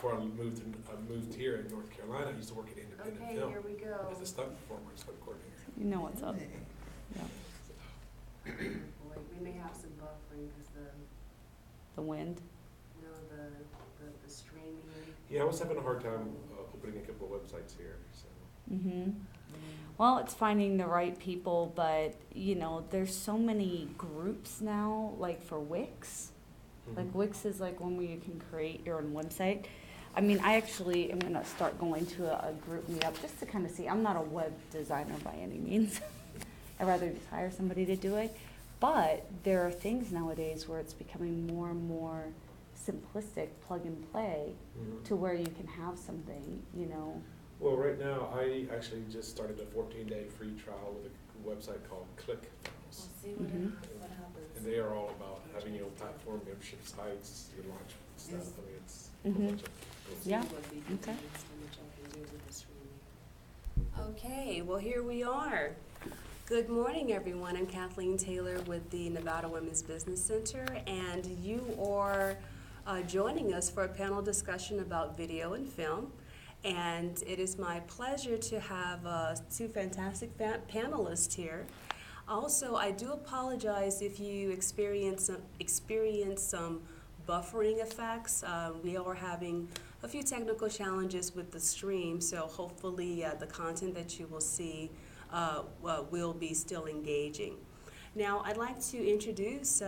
before I moved here in North Carolina, I used to work at Independent Okay, Film here we go. as a stunt performer and stunt coordinator. You know what's up. Really? Yeah. Boy, we may have some buffering because The wind. the streaming. Yeah, I was having a hard time opening a couple of websites here, so. Mm-hmm. Well, it's finding the right people, but you know, there's so many groups now, like for Wix. Like Mhm. Wix is like one where you can create your own website. I mean, I actually am gonna start going to a group meetup just to kind of see. I'm not a web designer by any means. I'd rather just hire somebody to do it. But there are things nowadays where it's becoming more and more simplistic, plug and play, Mhm. to where you can have something, you know. Well, right now, I actually just started a 14-day free trial with a website called ClickFunnels. We'll see what, Mhm. what happens. And they are all about having your own platform, membership sites, your launch stuff. Yes. I mean, it's a Mhm. bunch of cool Yeah. stuff. What we can do Okay. next time, which I can do with the streaming. Okay, well, here we are. Good morning, everyone. I'm Kathleen Taylor with the Nevada Women's Business Center, and you are joining us for a panel discussion about video and film. And it is my pleasure to have two fantastic panelists here. Also, I do apologize if you experience some buffering effects. We are having a few technical challenges with the stream, so hopefully the content that you will see will be still engaging. Now, I'd like to introduce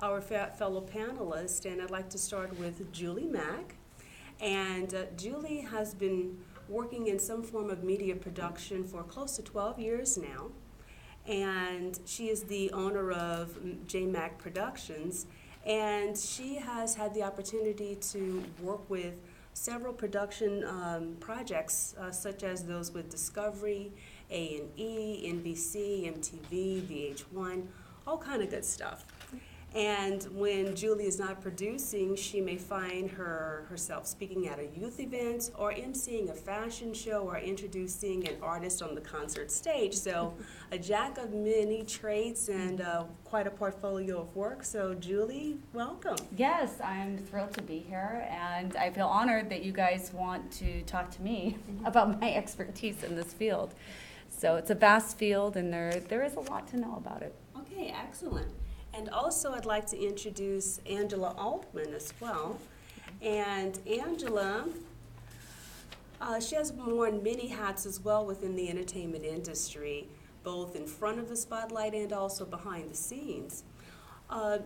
our fellow panelists, and I'd like to start with Julie Mack. And Julie has been working in some form of media production for close to 12 years now. And she is the owner of J Mack Productions. And she has had the opportunity to work with several production projects, such as those with Discovery, A&E, NBC, MTV, VH1, all kind of good stuff. And when Julie is not producing, she may find herself speaking at a youth event or emceeing a fashion show or introducing an artist on the concert stage. So a jack of many trades and quite a portfolio of work. So Julie, welcome. Yes, I'm thrilled to be here, and I feel honored that you guys want to talk to me about my expertise in this field. So it's a vast field, and there is a lot to know about it. Okay, excellent. And also I'd like to introduce Angela Altman as well. And Angela, she has worn many hats as well within the entertainment industry, both in front of the spotlight and also behind the scenes.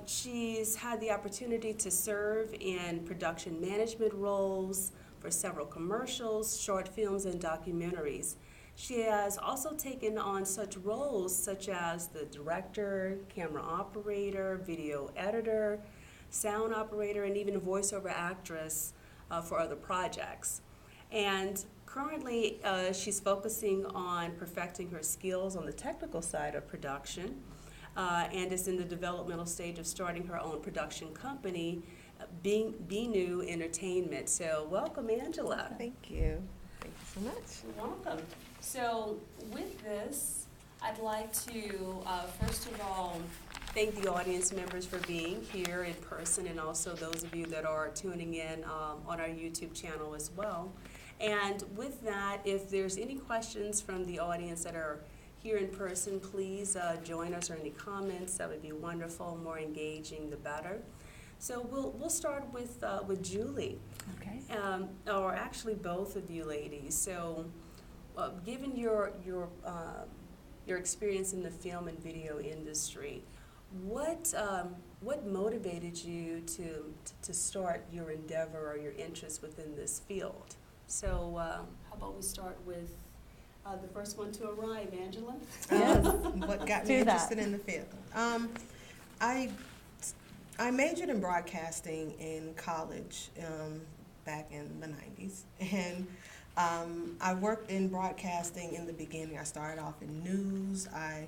She's had the opportunity to serve in production management roles for several commercials, short films, and documentaries. She has also taken on such roles such as the director, camera operator, video editor, sound operator, and even a voiceover actress for other projects. And currently, she's focusing on perfecting her skills on the technical side of production, and is in the developmental stage of starting her own production company, Be New Entertainment. So welcome, Angela. Thank you. Thank you so much. You're welcome. So with this, I'd like to, first of all, thank the audience members for being here in person, and also those of you that are tuning in on our YouTube channel as well. And with that, if there's any questions from the audience that are here in person, please join us, or any comments. That would be wonderful. The more engaging, the better. So we'll start with Julie, Okay. or actually both of you ladies. So, given your experience in the film and video industry, what motivated you to start your endeavor or your interest within this field? So, how about we start with the first one to arrive, Angela? Yes. What got Do me that. interested in the field? I majored in broadcasting in college back in the 90s. And I worked in broadcasting in the beginning. I started off in news. I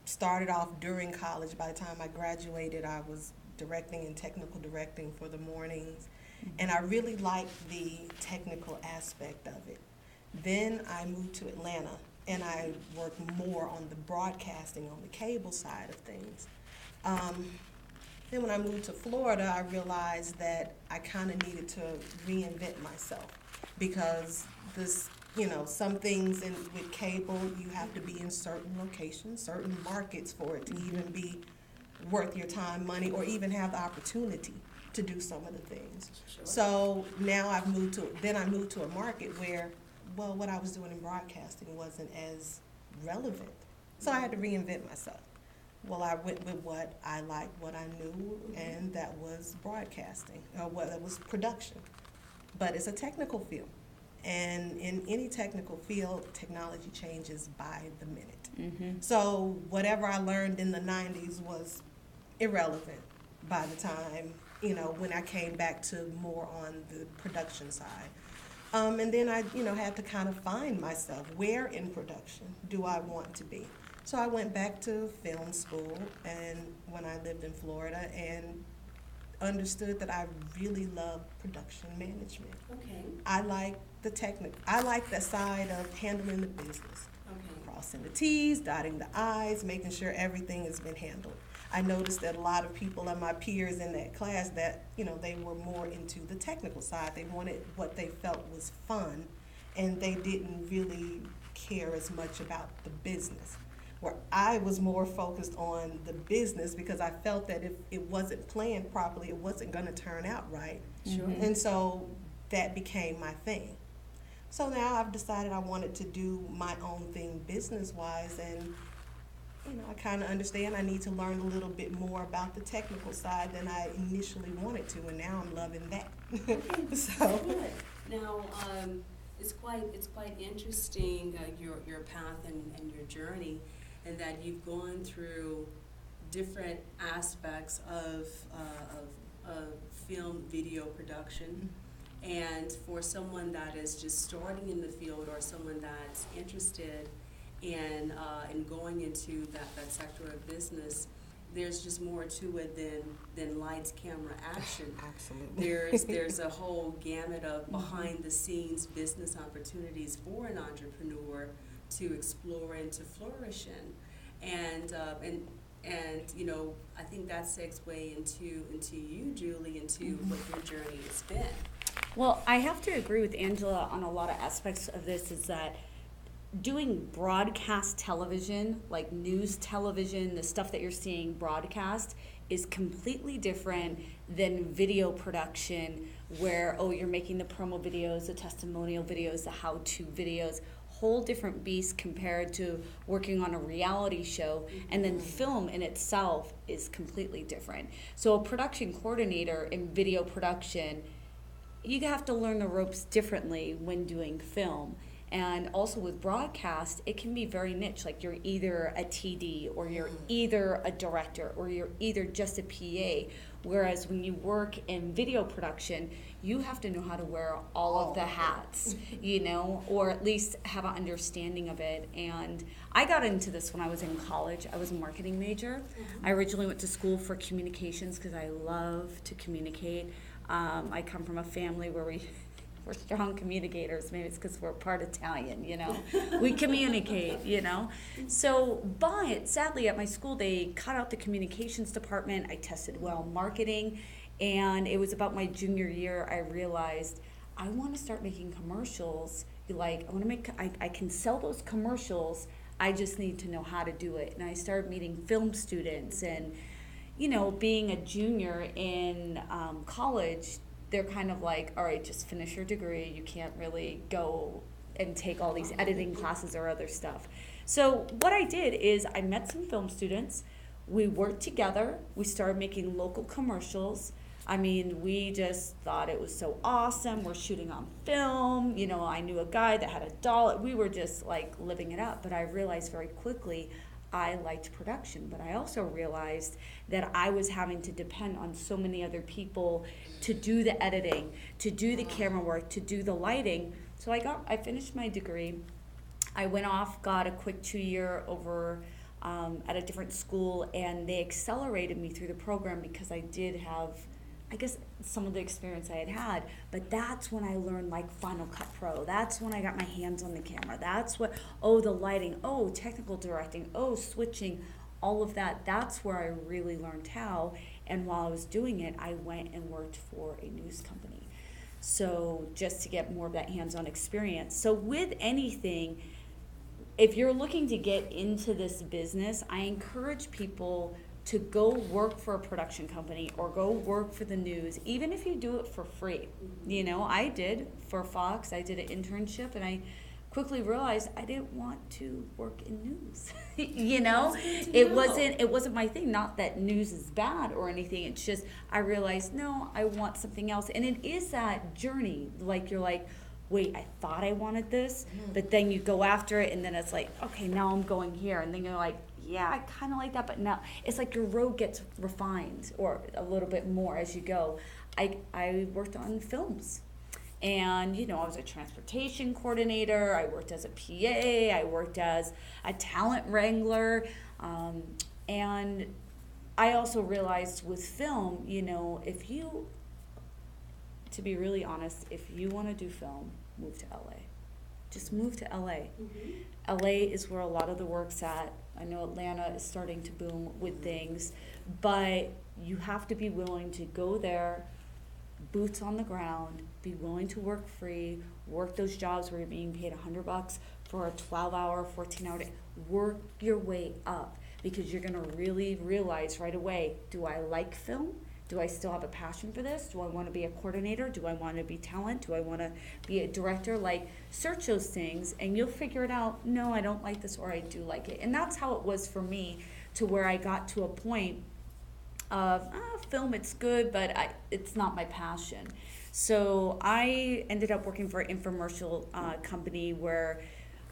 started off during college. By the time I graduated, I was directing and technical directing for the mornings. And I really liked the technical aspect of it. Then I moved to Atlanta, and I worked more on the broadcasting, on the cable side of things. Then when I moved to Florida, I realized that I kind of needed to reinvent myself because this, some things with cable, you have to be in certain locations, certain markets for it to even be worth your time, money, or even have the opportunity to do some of the things. Sure. So now I moved to a market where, well, what I was doing in broadcasting wasn't as relevant. So I had to reinvent myself. Well, I went with what I liked, what I knew, and that was broadcasting, or what it was production. But it's a technical field. And in any technical field, technology changes by the minute. Mm-hmm. So whatever I learned in the 90s was irrelevant by the time, when I came back to more on the production side. And then I, had to kind of find myself. Where in production do I want to be? So I went back to film school and when I lived in Florida and understood that I really love production management. Okay. I like I like the side of handling the business. Okay. Crossing the T's, dotting the I's, making sure everything has been handled. I noticed that a lot of people and my peers in that class that, they were more into the technical side. They wanted what they felt was fun, and they didn't really care as much about the business. Where I was more focused on the business because I felt that if it wasn't planned properly, it wasn't going to turn out right. Sure. And so that became my thing. So now I've decided I wanted to do my own thing business-wise, and I kind of understand I need to learn a little bit more about the technical side than I initially wanted to, and now I'm loving that. So good. Now, it's quite interesting, your path and your journey, and that you've gone through different aspects of film video production. And for someone that is just starting in the field, or someone that's interested in going into that sector of business, there's just more to it than lights, camera, action. Absolutely. There's a whole gamut of behind the scenes business opportunities for an entrepreneur to explore and to flourish in. And I think that segue into you, Julie, into what your journey has been. Well, I have to agree with Angela on a lot of aspects of this, is that doing broadcast television, like news television, the stuff that you're seeing broadcast, is completely different than video production where, you're making the promo videos, the testimonial videos, the how-to videos, whole different beast compared to working on a reality show. And then film in itself is completely different. So a production coordinator in video production, you have to learn the ropes differently when doing film. And also with broadcast, it can be very niche. Like you're either a TD, or you're either a director, or you're either just a PA. Whereas when you work in video production, you have to know how to wear all of the hats, or at least have an understanding of it. And I got into this when I was in college. I was a marketing major. I originally went to school for communications because I love to communicate. I come from a family where we're strong communicators. Maybe it's because we're part Italian, We communicate, So, but sadly at my school, they cut out the communications department. I tested well marketing. And it was about my junior year, I realized I want to start making commercials. I can sell those commercials. I just need to know how to do it. And I started meeting film students and, being a junior in college, they're kind of like, all right, just finish your degree. You can't really go and take all these editing classes or other stuff. So what I did is I met some film students. We worked together. We started making local commercials. We just thought it was so awesome. We're shooting on film. I knew a guy that had a doll. We were just like living it up. But I realized very quickly I liked production, but I also realized that I was having to depend on so many other people to do the editing, to do the camera work, to do the lighting. So I finished my degree. I went off, got a quick 2-year over at a different school, and they accelerated me through the program because I did have, I guess, some of the experience I had had. But that's when I learned like Final Cut Pro. That's when I got my hands on the camera. That's what, the lighting, technical directing, switching, all of that. That's where I really learned how. And while I was doing it, I went and worked for a news company. So just to get more of that hands-on experience. So with anything, if you're looking to get into this business, I encourage people to go work for a production company or go work for the news, even if you do it for free. You know, I did for Fox, I did an internship, and I quickly realized I didn't want to work in news. You know, it wasn't my thing. Not that news is bad or anything. It's just I realized, no, I want something else. And it is that journey. Like, you're like, wait, I thought I wanted this, but then you go after it, and then it's like, okay, now I'm going here, and then you're like, yeah, I kind of like that, but now it's like your road gets refined or a little bit more as you go. I worked on films, and you know, I was a transportation coordinator, I worked as a PA, I worked as a talent wrangler, and I also realized with film, you know, to be really honest, if you want to do film, move to LA. Just move to LA. LA is where a lot of the work's at. I know Atlanta is starting to boom with things, but you have to be willing to go there, boots on the ground, be willing to work free, work those jobs where you're being paid $100 for a 12-hour, 14-hour day. Work your way up, because you're gonna really realize right away, do I like film? Do I still have a passion for this? Do I want to be a coordinator? Do I want to be talent? Do I want to be a director? Like, search those things and you'll figure it out. No, I don't like this, or I do like it. And that's how it was for me, to where I got to a point of, film, it's good, but it's not my passion. So I ended up working for an infomercial company where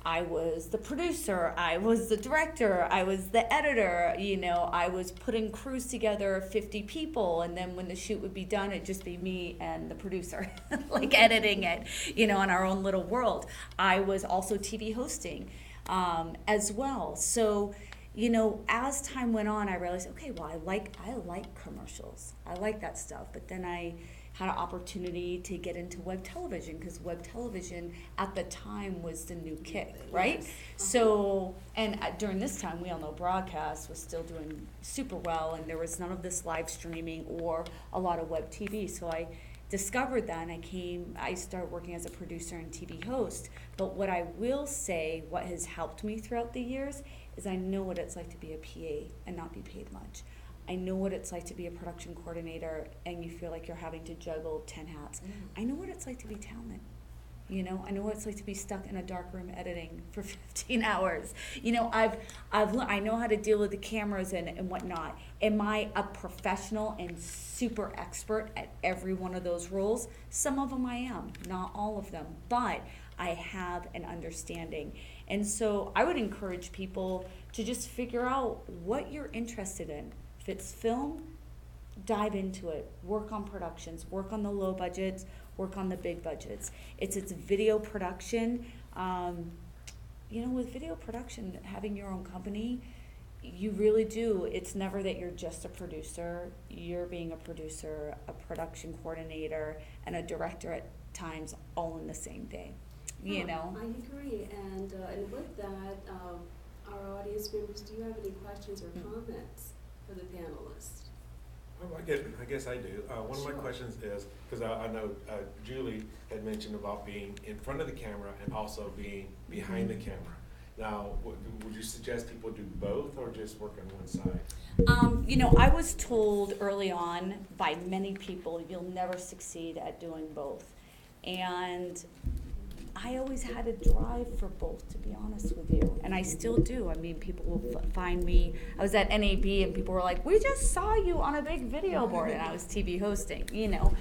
I was the producer, I was the director, I was the editor, you know, I was putting crews together, 50 people, and then when the shoot would be done, it'd just be me and the producer, like editing it, you know, in our own little world. I was also TV hosting as well. So, you know, as time went on, I realized, okay, well, I like commercials. I like that stuff. But then I had an opportunity to get into web television, because web television at the time was the new kick, right? Yes. So, and during this time, we all know broadcast was still doing super well, and there was none of this live streaming or a lot of web TV. So I discovered that, and I started working as a producer and TV host. But what I will say, what has helped me throughout the years, is I know what it's like to be a PA and not be paid much. I know what it's like to be a production coordinator and you feel like you're having to juggle 10 hats. I know what it's like to be talent. You know, I know what it's like to be stuck in a dark room editing for 15 hours. You know, I know how to deal with the cameras and whatnot. Am I a professional and super expert at every one of those roles? Some of them I am, not all of them, but I have an understanding. And so I would encourage people to just figure out what you're interested in. If it's film, dive into it. Work on productions, work on the low budgets, work on the big budgets. It's video production. You know, with video production, having your own company, you really do. It's never that you're just a producer. You're being a producer, a production coordinator, and a director at times, all in the same day. You know? I agree. And with that, our audience members, do you have any questions or comments for the panelists? I guess I do. One of my questions is, because I know Julie had mentioned about being in front of the camera and also being behind the camera. Now, would you suggest people do both or just work on one side? You know, I was told early on by many people, you'll never succeed at doing both. And I always had a drive for both, to be honest with you, and I still do. I mean, people will find me. I was at NAB and people were like, we just saw you on a big video board, and I was TV hosting, you know.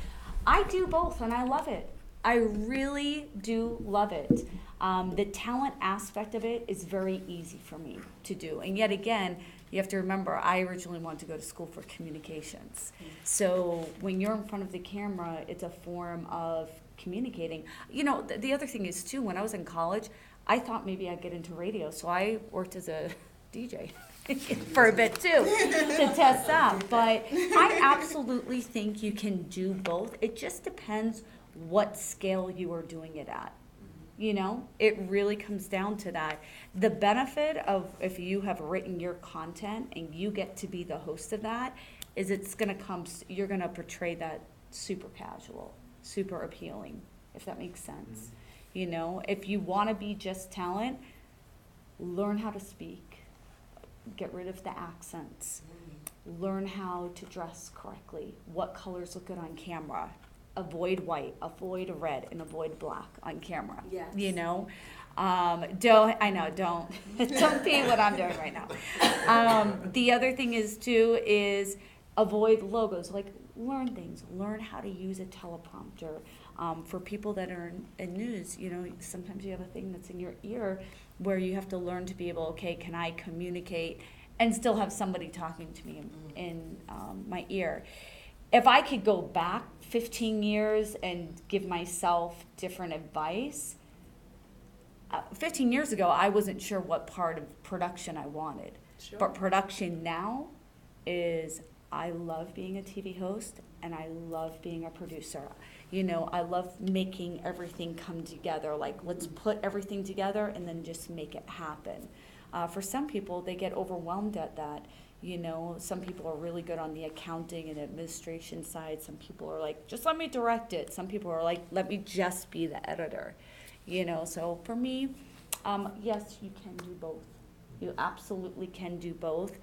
I do both, and I love it. I really do love it. The talent aspect of it is very easy for me to do, and yet again, you have to remember, I originally wanted to go to school for communications. So when you're in front of the camera, it's a form of communicating. You know, the other thing is too, when I was in college, I thought maybe I'd get into radio, so I worked as a DJ for a bit too to test that. But I absolutely think you can do both. It just depends what scale you are doing it at. You know, it really comes down to that. The benefit of if you have written your content and you get to be the host of that, is you're gonna portray that super casual, super appealing, if that makes sense. You know, if you wanna be just talent, learn how to speak, get rid of the accents, learn how to dress correctly, what colors look good on camera, avoid white, avoid red, and avoid black on camera. Yes. You know, don't be what I'm doing right now. The other thing is avoid logos. Like, learn things. Learn how to use a teleprompter. For people that are in news, you know, sometimes you have a thing that's in your ear where you have to learn to be able, okay, can I communicate and still have somebody talking to me in my ear? If I could go back 15 years and give myself different advice, 15 years ago, I wasn't sure what part of production I wanted. Sure. But production now is, I love being a TV host and I love being a producer. You know, I love making everything come together. Like, let's put everything together and then just make it happen. For some people, they get overwhelmed at that. You know, some people are really good on the accounting and administration side. Some people are like, just let me direct it. Some people are like, let me just be the editor. You know, so for me, yes, you can do both. You absolutely can do both.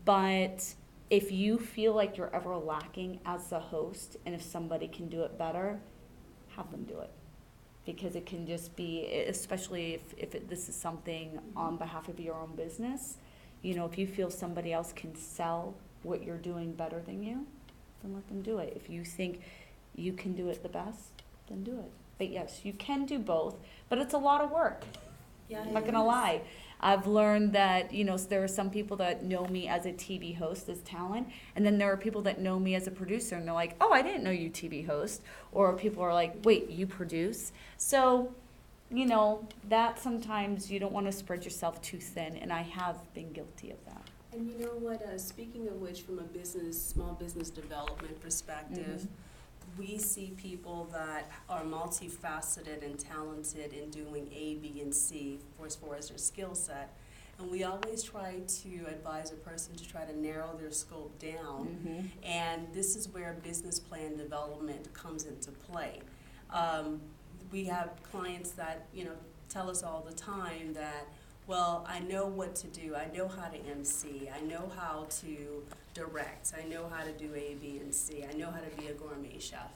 But if you feel like you're ever lacking as the host, and if somebody can do it better, have them do it. Because it can just be, especially if this is something on behalf of your own business, you know, if you feel somebody else can sell what you're doing better than you, then let them do it. If you think you can do it the best, then do it. But yes, you can do both, but it's a lot of work. Yeah, I'm not gonna lie. I've learned that, you know, there are some people that know me as a TV host, as talent, and then there are people that know me as a producer, and they're like, oh, I didn't know you TV host. Or people are like, wait, you produce? So, you know, that sometimes you don't want to spread yourself too thin, and I have been guilty of that. And you know what, speaking of which, from a small business development perspective, we see people that are multifaceted and talented in doing A, B, and C as far as their skill set. And we always try to advise a person to try to narrow their scope down. And this is where business plan development comes into play. We have clients that, you know, tell us all the time that, well, I know what to do. I know how to MC. I know how to direct. I know how to do A, B, and C. I know how to be a gourmet chef.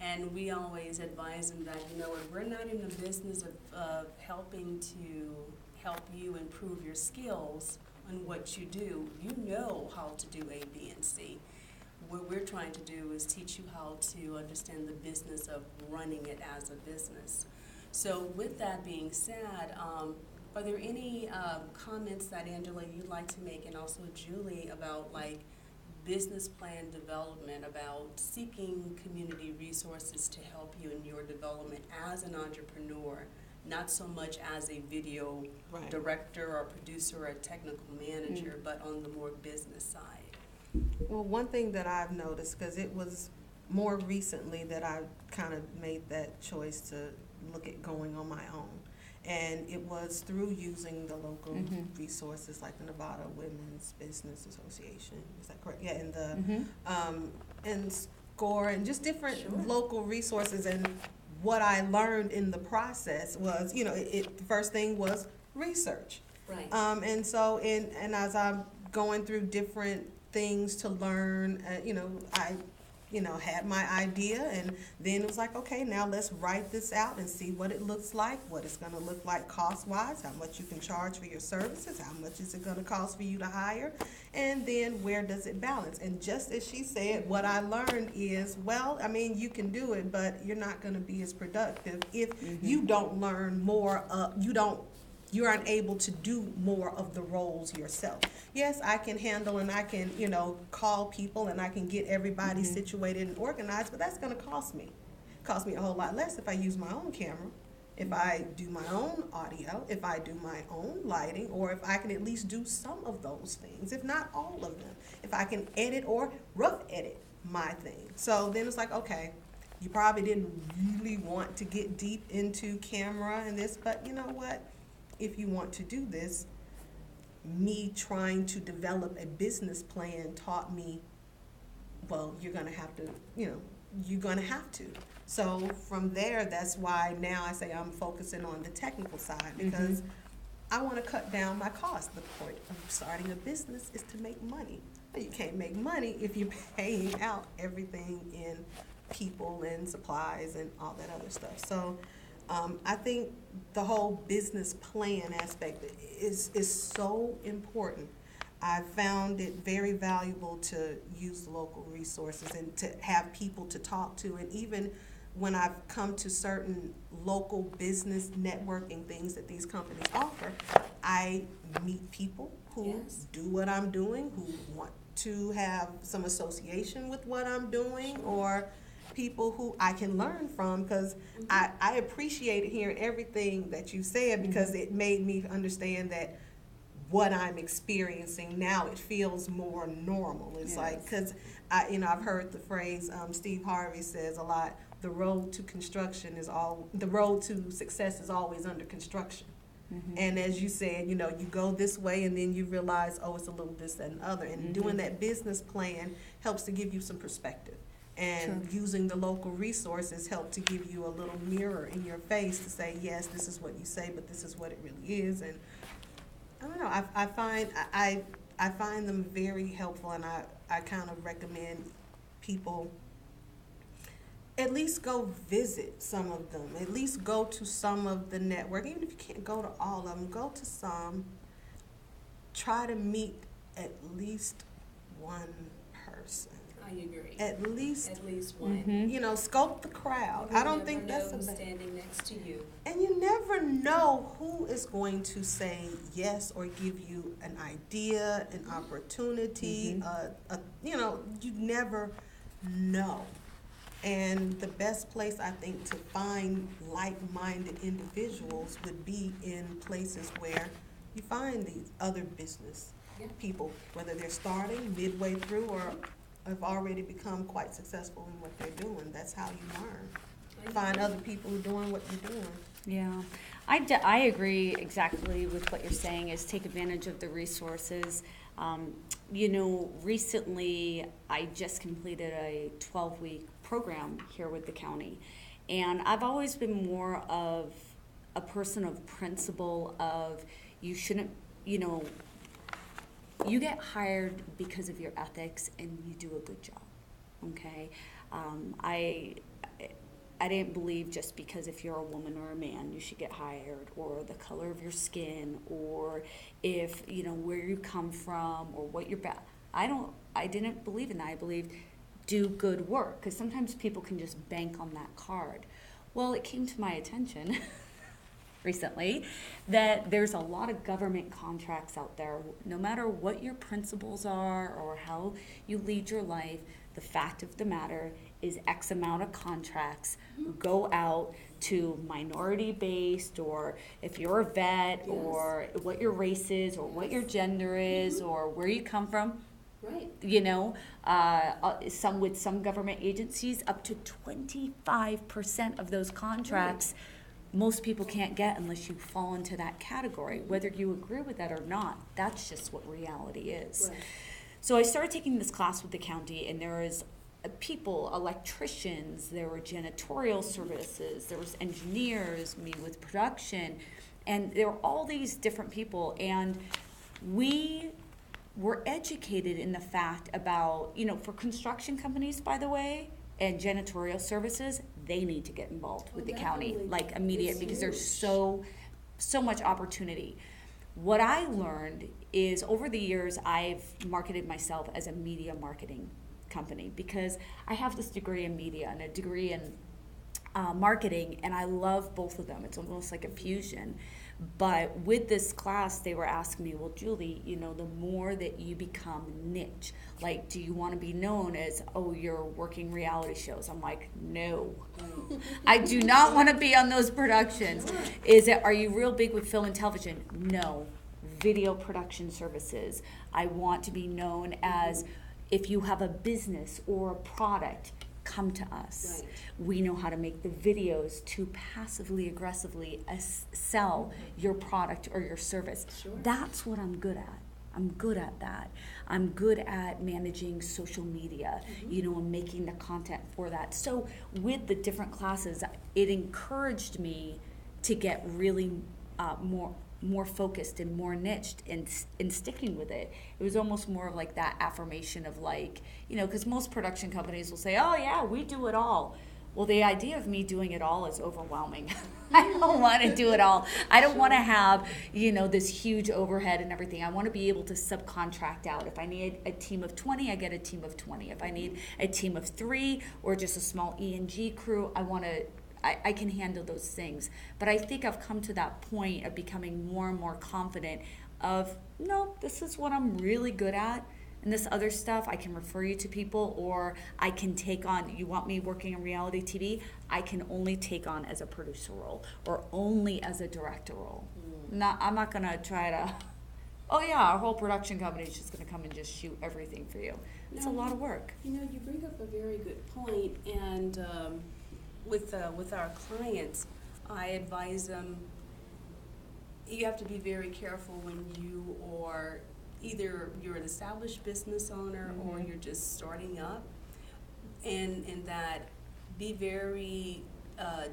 And we always advise them that, you know, we're not in the business of helping to help you improve your skills on what you do. You know how to do A, B, and C. What we're trying to do is teach you how to understand the business of running it as a business. So with that being said, are there any comments that, Angela, you'd like to make, and also Julie, about like business plan development, about seeking community resources to help you in your development as an entrepreneur, not so much as a video director or producer or technical manager, but on the more business side? Well, one thing that I've noticed, because it was more recently that I kind of made that choice to look at going on my own. And it was through using the local resources like the Nevada Women's Business Association. Is that correct? Yeah, and the and SCORE and just different local resources. And what I learned in the process was, you know, the first thing was research. Right. And so, and as I'm going through different things to learn, you know, I had my idea, and then it was like, okay, now let's write this out and see what it looks like, what it's going to look like cost-wise, how much you can charge for your services, how much is it going to cost for you to hire, and then where does it balance? And just as she said, what I learned is, well, I mean, you can do it, but you're not going to be as productive if you don't learn more, you aren't able to do more of the roles yourself. Yes, I can handle and I can, you know, call people and I can get everybody situated and organized, but that's going to cost me a whole lot less if I use my own camera, if I do my own audio, if I do my own lighting, or if I can at least do some of those things, if not all of them, if I can edit or rough edit my thing. So then it's like, okay, you probably didn't really want to get deep into camera and this, but you know what? If you want to do this, me trying to develop a business plan taught me well, you're gonna have to, you're gonna have to. So from there, that's why now I say I'm focusing on the technical side, because I wanna cut down my costs. The point of starting a business is to make money. But you can't make money if you're paying out everything in people and supplies and all that other stuff. So I think the whole business plan aspect is so important. I found it very valuable to use local resources and to have people to talk to. And even when I've come to certain local business networking things that these companies offer, I meet people who do what I'm doing, who want to have some association with what I'm doing, or people who I can learn from, because I appreciated hearing everything that you said, because it made me understand that what I'm experiencing now, it feels more normal. It's like, because I've heard the phrase, Steve Harvey says a lot, the road to success is always under construction. And as you said, you go this way and then you realize, oh, it's a little this, that, and other. And doing that business plan helps to give you some perspective. And using the local resources help to give you a little mirror in your face to say, yes, this is what you say, but this is what it really is. And I don't know, I find them very helpful, and I kind of recommend people at least go visit some of them, at least go to some of the network. Even if you can't go to all of them, go to some. Try to meet at least one person. I agree. At least one. Scope the crowd. I don't think that's who's standing next to you. And you never know who is going to say yes or give you an idea, an opportunity. You never know. And the best place, I think, to find like-minded individuals would be in places where you find these other business people, whether they're starting, midway through, or have already become quite successful in what they're doing. That's how you learn. Find other people who are doing what you're doing. Yeah, I agree exactly with what you're saying, is take advantage of the resources. Recently I just completed a 12-week program here with the county, and I've always been more of a person of principle of you shouldn't, you get hired because of your ethics and you do a good job, okay? I didn't believe just because if you're a woman or a man you should get hired, or the color of your skin, or if where you come from, or what your I didn't believe in that. I believed do good work, because sometimes people can just bank on that card. Well, it came to my attention recently that there's a lot of government contracts out there. No matter what your principles are or how you lead your life, the fact of the matter is X amount of contracts go out to minority-based, or if you're a vet, or what your race is, or what your gender is, or where you come from. Right. Some government agencies, up to 25% of those contracts, most people can't get unless you fall into that category. Whether you agree with that or not, that's just what reality is. Right. So I started taking this class with the county, and there was people, electricians, there were janitorial services, there was engineers, me with production, and there were all these different people, and we were educated in the fact about, for construction companies, by the way, and janitorial services, they need to get involved with the county, like immediate, because there's so much opportunity. What I learned is over the years, I've marketed myself as a media marketing company, because I have this degree in media and a degree in marketing, and I love both of them. It's almost like a fusion. But with this class, they were asking me, well, Julie, the more that you become niche, like, do you want to be known as, oh, you're working reality shows? I'm like, no, I do not want to be on those productions. Are you real big with film and television? No. Video production services. I want to be known as, if you have a business or a product, come to us. Right. We know how to make the videos to passively aggressively sell your product or your service. Sure. That's what I'm good at. I'm good at that. I'm good at managing social media, and making the content for that. So with the different classes, it encouraged me to get really more focused and more niched in sticking with it. It was almost more of like that affirmation of like, because most production companies will say, oh yeah, we do it all. Well, the idea of me doing it all is overwhelming. I don't want to do it all. I don't want to have, this huge overhead and everything. I want to be able to subcontract out. If I need a team of 20, I get a team of 20. If I need a team of 3 or just a small E&G crew, I can handle those things. But I think I've come to that point of becoming more and more confident of, no, this is what I'm really good at. And this other stuff, I can refer you to people, or I can take on, you want me working in reality TV, I can only take on as a producer role or only as a director role. I'm not gonna try to, oh yeah, our whole production company is just gonna come and just shoot everything for you. It's a lot of work. You bring up a very good point, and with our clients, I advise them, you have to be very careful when you are either you're an established business owner or you're just starting up, and that be very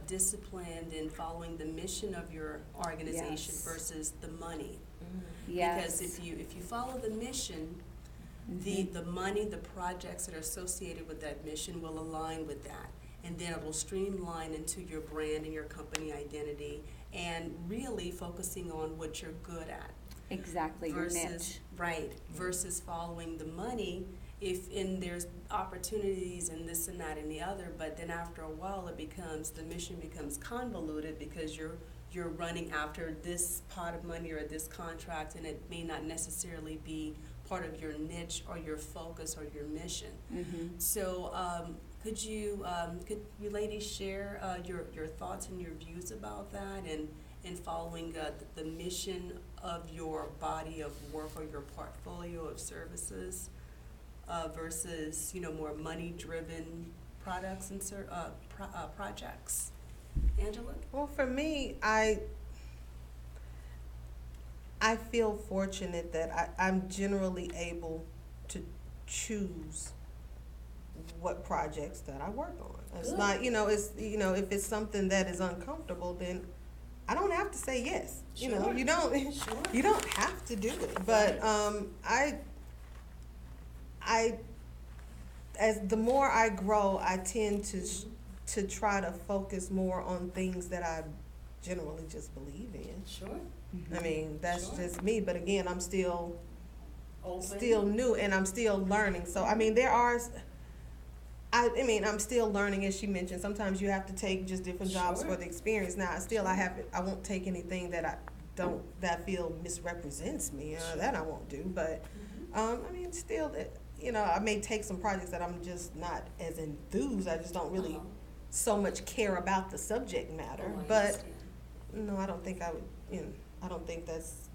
disciplined in following the mission of your organization versus the money. Yes. Because if you follow the mission, the money, the projects that are associated with that mission will align with that, and then it will streamline into your brand and your company identity, and really focusing on what you're good at. Exactly, your niche. Right, versus following the money, and there's opportunities and this and that and the other, but then after a while the mission becomes convoluted because you're running after this pot of money or this contract, and it may not necessarily be part of your niche or your focus or your mission. So could you ladies share your thoughts and your views about that, and following the mission of your body of work or your portfolio of services versus more money-driven products and projects? Angela? Well, for me, I feel fortunate that I'm generally able to choose what projects that I work on. It's not, if it's something that is uncomfortable, then I don't have to say yes. You don't have to do it. But as the more I grow, I tend to try to focus more on things that I generally just believe in. Sure. I mean, that's just me. But again, I'm still new, and I'm still learning. So I mean, I'm still learning, as she mentioned. Sometimes you have to take just different jobs for the experience. Now, I won't take anything that I feel misrepresents me. That I won't do. But still, I may take some projects that I'm just not as enthused. I just don't really so much care about the subject matter. But no, I don't think I would. I don't think that's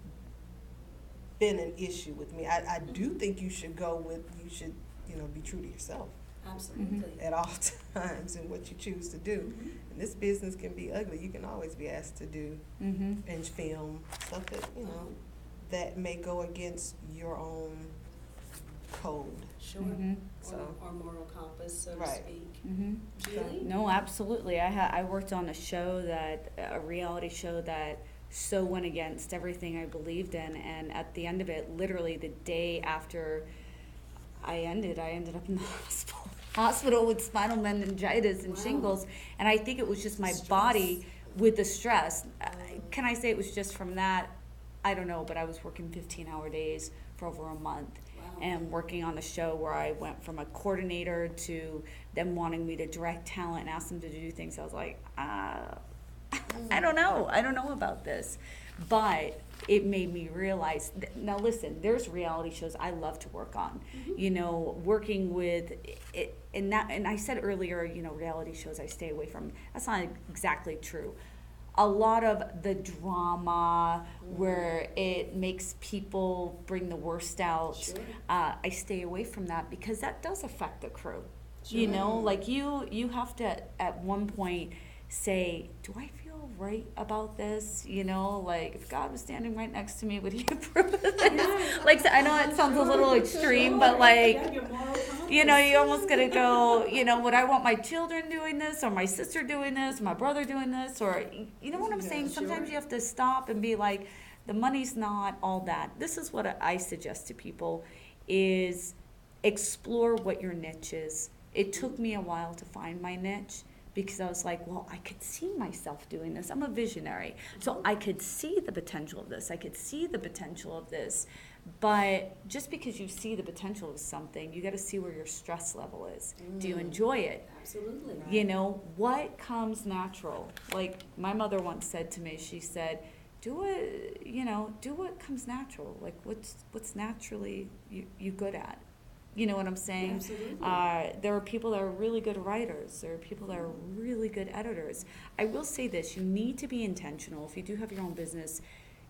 been an issue with me. I do think you should be true to yourself. Absolutely. At all times in what you choose to do. And this business can be ugly. You can always be asked to do and film stuff that, that may go against your own code. Sure. So, or moral compass, so to right. speak. Julie? No, absolutely. I worked on a reality show that so went against everything I believed in, and at the end of it, literally the day after I ended up in the hospital with spinal meningitis and shingles, and I think it was just my body with the stress. Can I say it was just from that? I don't know, but I was working 15-hour days for over a month. And working on a show where I went from a coordinator to them wanting me to direct talent and ask them to do things. I was like, I don't know about this. But it made me realize, now listen, there's reality shows I love to work on. Working with it, and I said earlier, reality shows I stay away from. That's not exactly true. A lot of the drama where it makes people bring the worst out, I stay away from that because that does affect the crew. Like you have to at one point say, do I feel right about this? You know, like if God was standing right next to me, would he approve of this? Like, I know it sounds a little extreme, but like, you know, you almost gotta go, you know, would I want my children doing this, or my sister doing this, my brother doing this, or, you know what I'm saying? Sometimes you have to stop and be like, the money's not all that. This is what I suggest to people, is explore what your niche is. It took me a while to find my niche, because I was like, well, I could see myself doing this. I'm a visionary. So I could see the potential of this. I could see the potential of this. But just because you see the potential of something, you got to see where your stress level is. Do you enjoy it? Absolutely. You know, what comes natural? Like my mother once said to me, she said, do what comes natural. Like what's naturally you good at. You know what I'm saying? Absolutely. There are people that are really good writers. There are people that are really good editors. I will say this, you need to be intentional. If you do have your own business,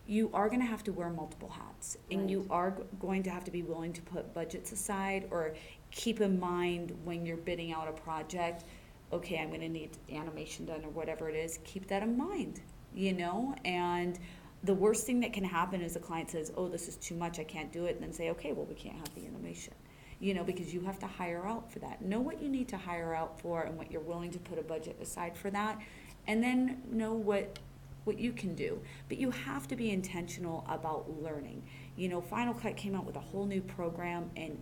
you are going to have to wear multiple hats. And Right. you are going to have to be willing to put budgets aside, or keep in mind when you're bidding out a project, okay, I'm going to need animation done or whatever it is. Keep that in mind, you know? And the worst thing that can happen is a client says, oh, this is too much, I can't do it. And then say, okay, well, we can't have the animation. You know, because you have to hire out for that. Know what you need to hire out for and what you're willing to put a budget aside for that. And then know what you can do. But you have to be intentional about learning. You know, Final Cut came out with a whole new program, and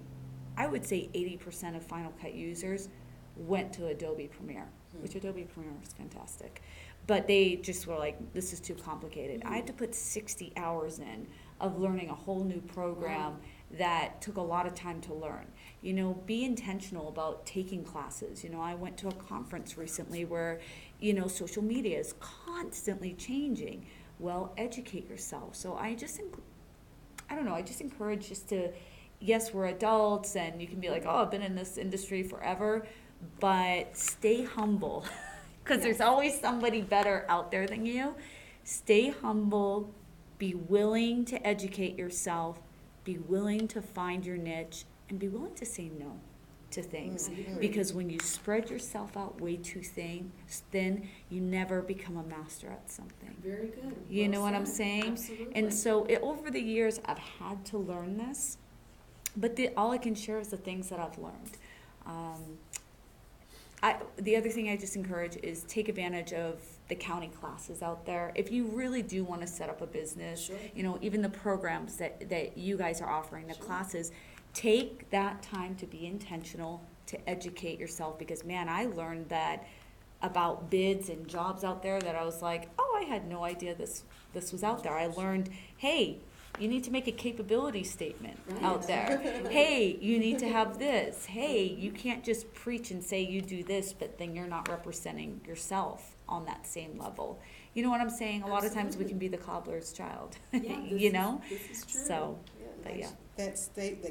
I would say 80% of Final Cut users went to Adobe Premiere, which Adobe Premiere is fantastic. But they just were like, this is too complicated. I had to put 60 hours in of learning a whole new program. Wow. That took a lot of time to learn. You know, be intentional about taking classes. You know, I went to a conference recently where, you know, social media is constantly changing. Well, educate yourself. So I just encourage just to, yes, we're adults and you can be like, oh, I've been in this industry forever, but stay humble because there's always somebody better out there than you. Stay humble, be willing to educate yourself, be willing to find your niche, and be willing to say no to things. Because when you spread yourself out way too thin, you never become a master at something. Very good. You Well know what I'm said. saying? Absolutely. And so over the years, I've had to learn this, but all I can share is the things that I've learned. The other thing I just encourage is take advantage of the county classes out there. If you really do want to set up a business, Sure. you know, even the programs that you guys are offering, the Sure. classes, take that time to be intentional, to educate yourself, because man, I learned that about bids and jobs out there that I was like, oh, I had no idea this was out there. I learned, hey, you need to make a capability statement Right. out there. Hey, you need to have this. Hey, you can't just preach and say you do this, but then you're not representing yourself on that same level. You know what I'm saying? A lot of times we can be the cobbler's child, Yeah, you know? This is true. So, but yeah. That state,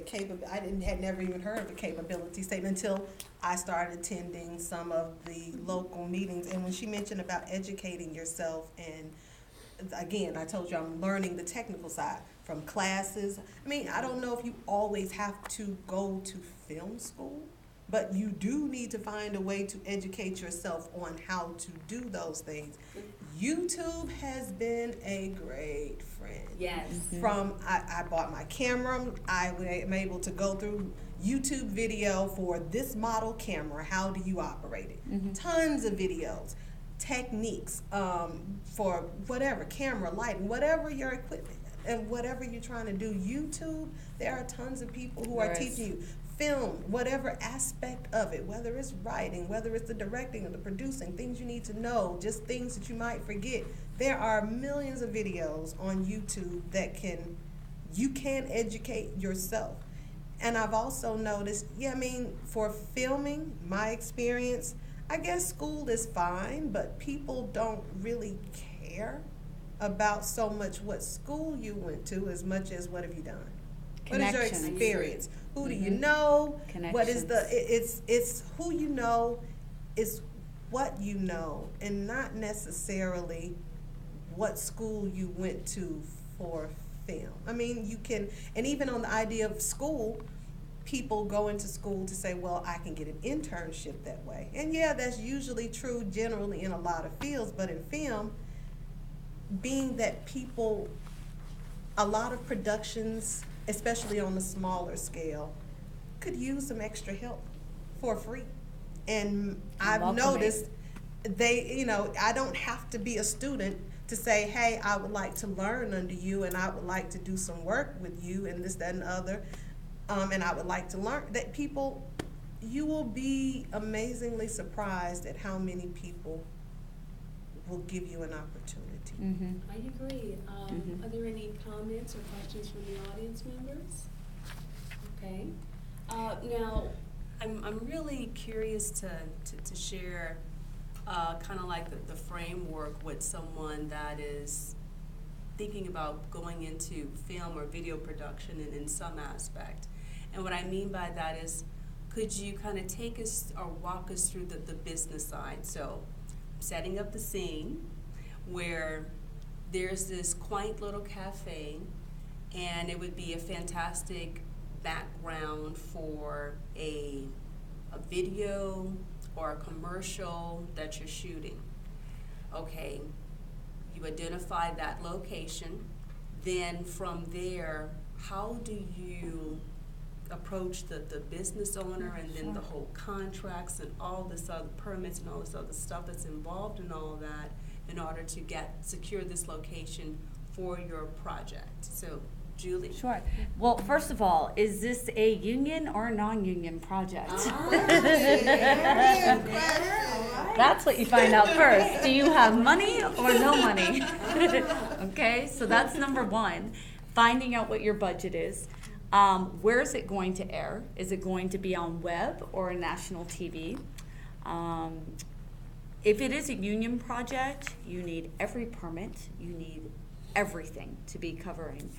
had never even heard of the capability statement until I started attending some of the local meetings. And when she mentioned about educating yourself, and again, I told you I'm learning the technical side from classes. I mean, I don't know if you always have to go to film school, but you do need to find a way to educate yourself on how to do those things. YouTube has been a great friend. Yes. I bought my camera, I am able to go through YouTube video for this model camera, how do you operate it? Tons of videos, techniques for whatever, camera, lighting, whatever your equipment and whatever you're trying to do. YouTube, there are tons of people who are There is. teaching you. Film, whatever aspect of it, whether it's writing, whether it's the directing or the producing, things you need to know, just things that you might forget. There are millions of videos on YouTube that you can educate yourself. And I've also noticed, for filming, my experience, I guess school is fine, but people don't really care about so much what school you went to as much as what have you done. What is your Connections. experience? Who do you know? What is Connections. it's who you know, is what you know, and not necessarily what school you went to for film. I mean, you can, and even on the idea of school, people go into school to say, well, I can get an internship that way. And yeah, that's usually true generally in a lot of fields, but in film, being that people, a lot of productions, especially on the smaller scale, could use some extra help for free. And I've Welcome noticed I don't have to be a student to say, hey, I would like to learn under you and I would like to do some work with you and this, that, and the other. And I would like to learn that people, you will be amazingly surprised at how many people will give you an opportunity. Mm-hmm. I agree. Mhm. Are there any comments or questions from the audience members? Okay. Now, I'm really curious to share kind of like the framework with someone that is thinking about going into film or video production in some aspect. And what I mean by that is, could you kind of take us or walk us through the business side? So, setting up the scene where there's this quaint little cafe, and it would be a fantastic background for a video or a commercial that you're shooting. Okay, you identify that location. Then from there, how do you approach the business owner and then the whole contracts and all this other permits and all this other stuff that's involved in all of that in order to secure this location for your project? So, Julie. Sure. Well, first of all, is this a union or a non-union project? That's what you find out first. Do you have money or no money? Okay, so that's number one. Finding out what your budget is. Where is it going to air? Is it going to be on web or national TV? If it is a union project, you need every permit. You need everything to be covering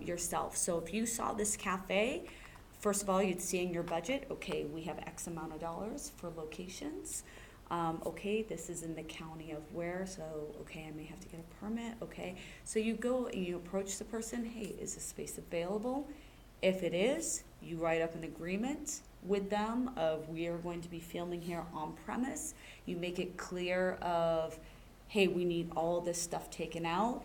yourself. So if you saw this cafe, first of all, you'd see in your budget, okay, we have X amount of dollars for locations. Okay, this is in the county of where, so okay, I may have to get a permit. Okay, so you go and you approach the person, hey, is this space available? If it is, you write up an agreement with them of we are going to be filming here on premise. You make it clear of, hey, we need all this stuff taken out.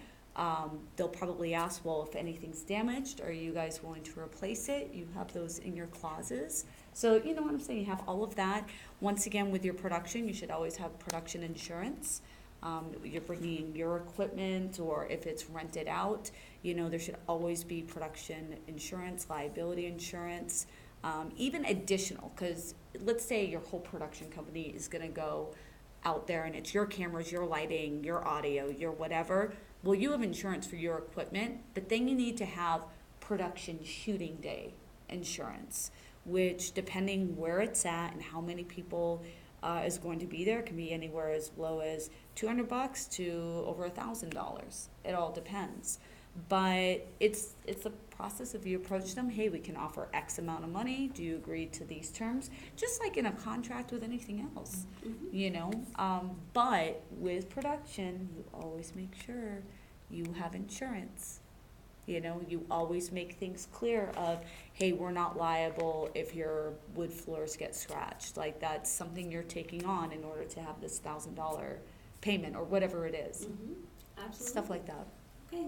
They'll probably ask, well, if anything's damaged, are you guys willing to replace it? You have those in your clauses. So you know what I'm saying? You have all of that. Once again, with your production, you should always have production insurance. You're bringing in your equipment, or if it's rented out, you know, there should always be production insurance, liability insurance, even additional, because let's say your whole production company is going to go out there and it's your cameras, your lighting, your audio, your whatever. Well, you have insurance for your equipment, but then you need to have production shooting day insurance, which depending where it's at and how many people is going to be there, can be anywhere as low as $200 to over $1,000. It all depends. But it's a process of you approach them, hey, we can offer X amount of money. Do you agree to these terms? Just like in a contract with anything else, you know. But with production, you always make sure you have insurance. You know, you always make things clear of, hey, we're not liable if your wood floors get scratched. Like that's something you're taking on in order to have this $1,000 payment or whatever it is. Absolutely. Stuff like that. Okay,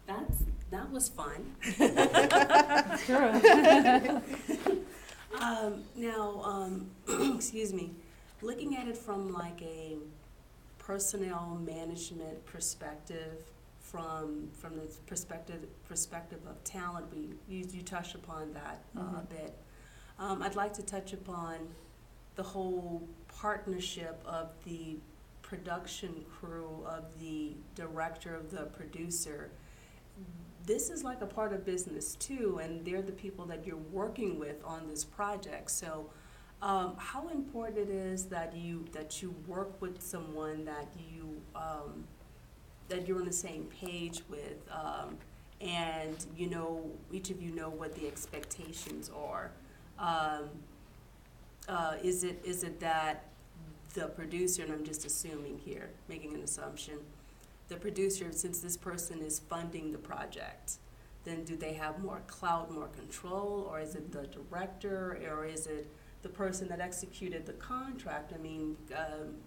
that was fun. Now, excuse me, looking at it from like a personnel management perspective, from the perspective of talent, you touched upon that a bit. I'd like to touch upon the whole partnership of the production crew, of the director, of the producer. This is like a part of business too, and they're the people that you're working with on this project. So how important it is that you work with someone that you're on the same page with, and you know, each of you know what the expectations are. Is it that the producer, and I'm just assuming here, making an assumption, the producer, since this person is funding the project, then do they have more clout, more control, or is it the director, or is it the person that executed the contract? I mean,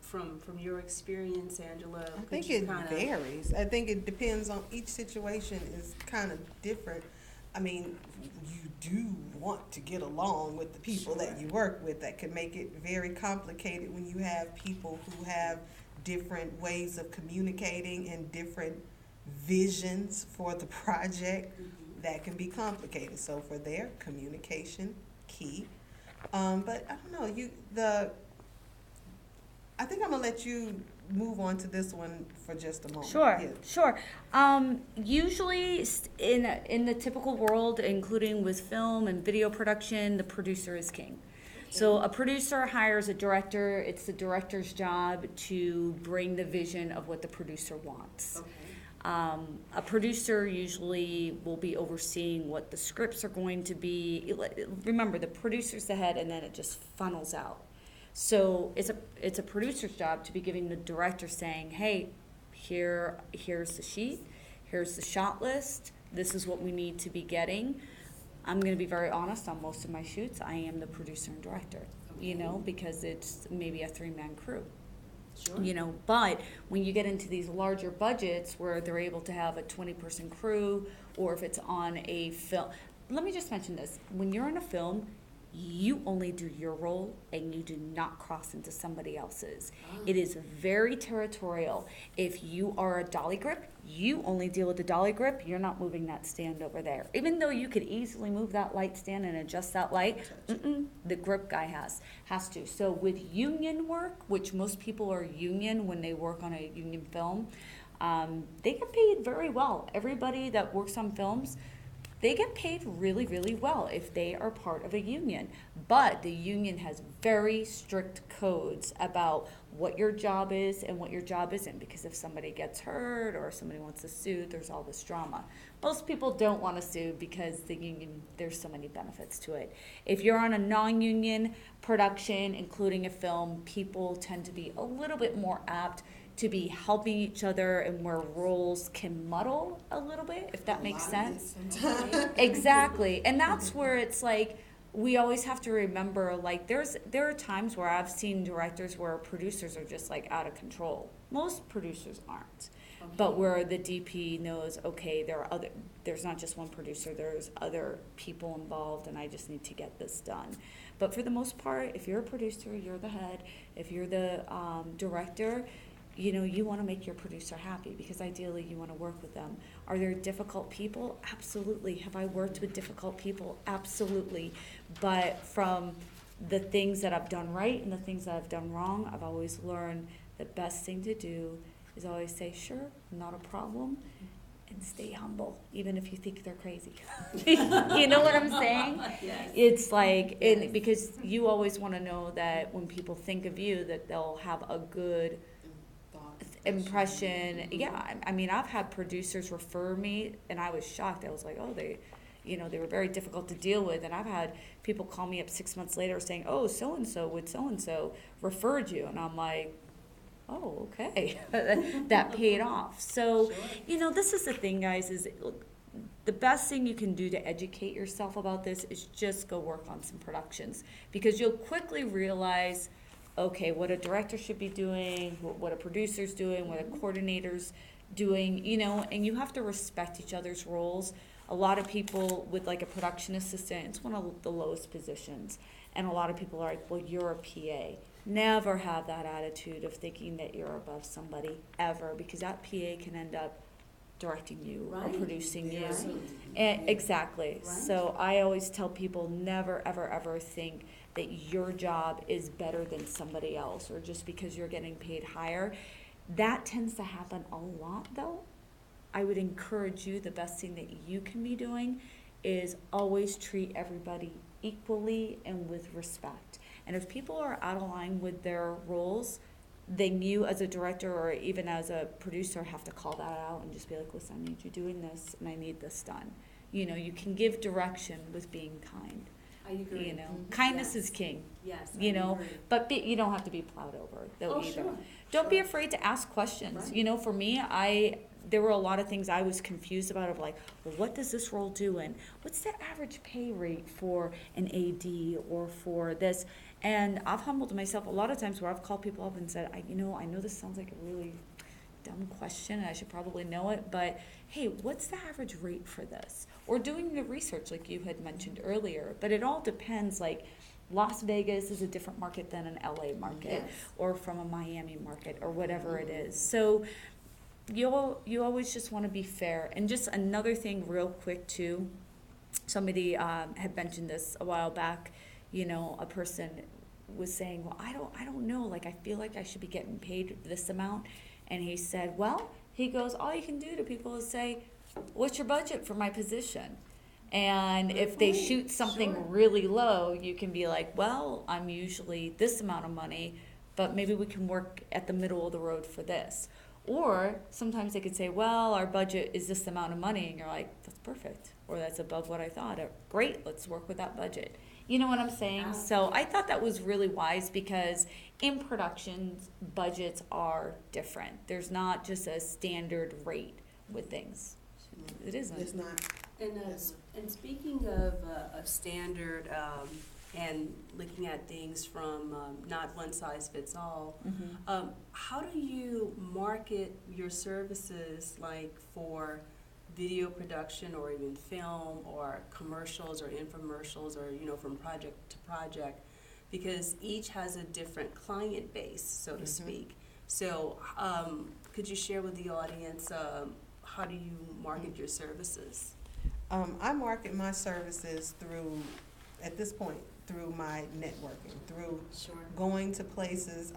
from your experience, Angela, I could think you it kinda- varies. I think it depends on, each situation is kind of different. I mean, you do want to get along with the people that you work with. That can make it very complicated when you have people who have different ways of communicating and different visions for the project. That can be complicated. So for their communication, key. But I don't know, I think I'm gonna let you move on to this one for just a moment. Sure, Yeah. sure. Usually in the typical world, including with film and video production, the producer is king. So a producer hires a director. It's the director's job to bring the vision of what the producer wants. Okay. A producer usually will be overseeing what the scripts are going to be. Remember, the producer's the head, and then it just funnels out. So it's a producer's job to be giving the director saying, hey, here's the sheet, here's the shot list, this is what we need to be getting. I'm going to be very honest, on most of my shoots, I am the producer and director, because it's maybe a 3-man crew. Sure. But when you get into these larger budgets where they're able to have a 20-person crew, or if it's on a film, let me just mention this. When you're in a film, you only do your role and you do not cross into somebody else's. It is very territorial. If you are a dolly grip, you only deal with the dolly grip. You're not moving that stand over there. Even though you could easily move that light stand and adjust that light, the grip guy has to. So with union work, which most people are union when they work on a union film, they get paid very well. Everybody that works on films, they get paid really, really well if they are part of a union. But the union has very strict codes about what your job is and what your job isn't, because if somebody gets hurt or somebody wants to sue, there's all this drama. Most people don't want to sue because the union, there's so many benefits to it. If you're on a non-union production, including a film, people tend to be a little bit more apt to be helping each other, and where roles can muddle a little bit, if that makes sense. Exactly. And that's where it's like, we always have to remember, like, there are times where I've seen directors where producers are just like out of control. Most producers aren't. But where the DP knows, okay, there's not just one producer, there's other people involved, and I just need to get this done. But for the most part, if you're a producer, you're the head. If you're the director, you want to make your producer happy, because ideally you want to work with them. Are there difficult people? Absolutely. Have I worked with difficult people? Absolutely. But from the things that I've done right and the things that I've done wrong, I've always learned the best thing to do is always say, sure, not a problem, and stay humble, even if you think they're crazy. You know what I'm saying? Yes. It's like, because you always want to know that when people think of you, that they'll have a good impression. Yeah, I mean, I've had producers refer me, and I was shocked. I was like, oh, they were very difficult to deal with. And I've had people call me up 6 months later saying, oh, so-and-so with so-and-so referred you. And I'm like, oh, okay. That paid off. So, this is the thing, guys, is look, the best thing you can do to educate yourself about this is just go work on some productions, because you'll quickly realize, okay, what a director should be doing, what a producer's doing, what a coordinator's doing, and you have to respect each other's roles. A lot of people with like a production assistant, it's one of the lowest positions. And a lot of people are like, well, you're a PA. Never have that attitude of thinking that you're above somebody, ever, because that PA can end up directing you or producing you. And exactly. Right. So I always tell people, never, ever, ever think that your job is better than somebody else, or just because you're getting paid higher. That tends to happen a lot, though. I would encourage you, the best thing that you can be doing is always treat everybody equally and with respect. And if people are out of line with their roles, then you as a director or even as a producer have to call that out and just be like, listen, I need you doing this and I need this done. You can give direction with being kind. I agree. Kindness Yes. is king. Yes. I agree. But you don't have to be plowed over though either. Sure. Don't be Sure. afraid to ask questions. Right. For me, there were a lot of things I was confused about of like, well, what does this role do, and what's the average pay rate for an AD or for this? And I've humbled myself a lot of times where I've called people up and said, I know this sounds like a really dumb question and I should probably know it, but hey, what's the average rate for this? Or doing the research like you had mentioned earlier, but it all depends, like Las Vegas is a different market than an LA market, Yes. or from a Miami market, or whatever it is. So you always just want to be fair. And just another thing real quick too, somebody had mentioned this a while back, a person was saying, well, I don't know, like I feel like I should be getting paid this amount. And he said, well, he goes, all you can do to people is say, what's your budget for my position? And if they shoot something really low, you can be like, well, I'm usually this amount of money, but maybe we can work at the middle of the road for this. Or sometimes they could say, well, our budget is this amount of money. And you're like, that's perfect. Or that's above what I thought. Or, great, let's work with that budget. You know what I'm saying? So I thought that was really wise, because in production, budgets are different. There's not just a standard rate with things. It isn't. It's not. And speaking of standard and looking at things from not one size fits all, how do you market your services, like for video production or even film or commercials or infomercials, or from project to project, because each has a different client base, so to speak. So could you share with the audience how do you market your services? I market my services at this point, through my networking, through going to places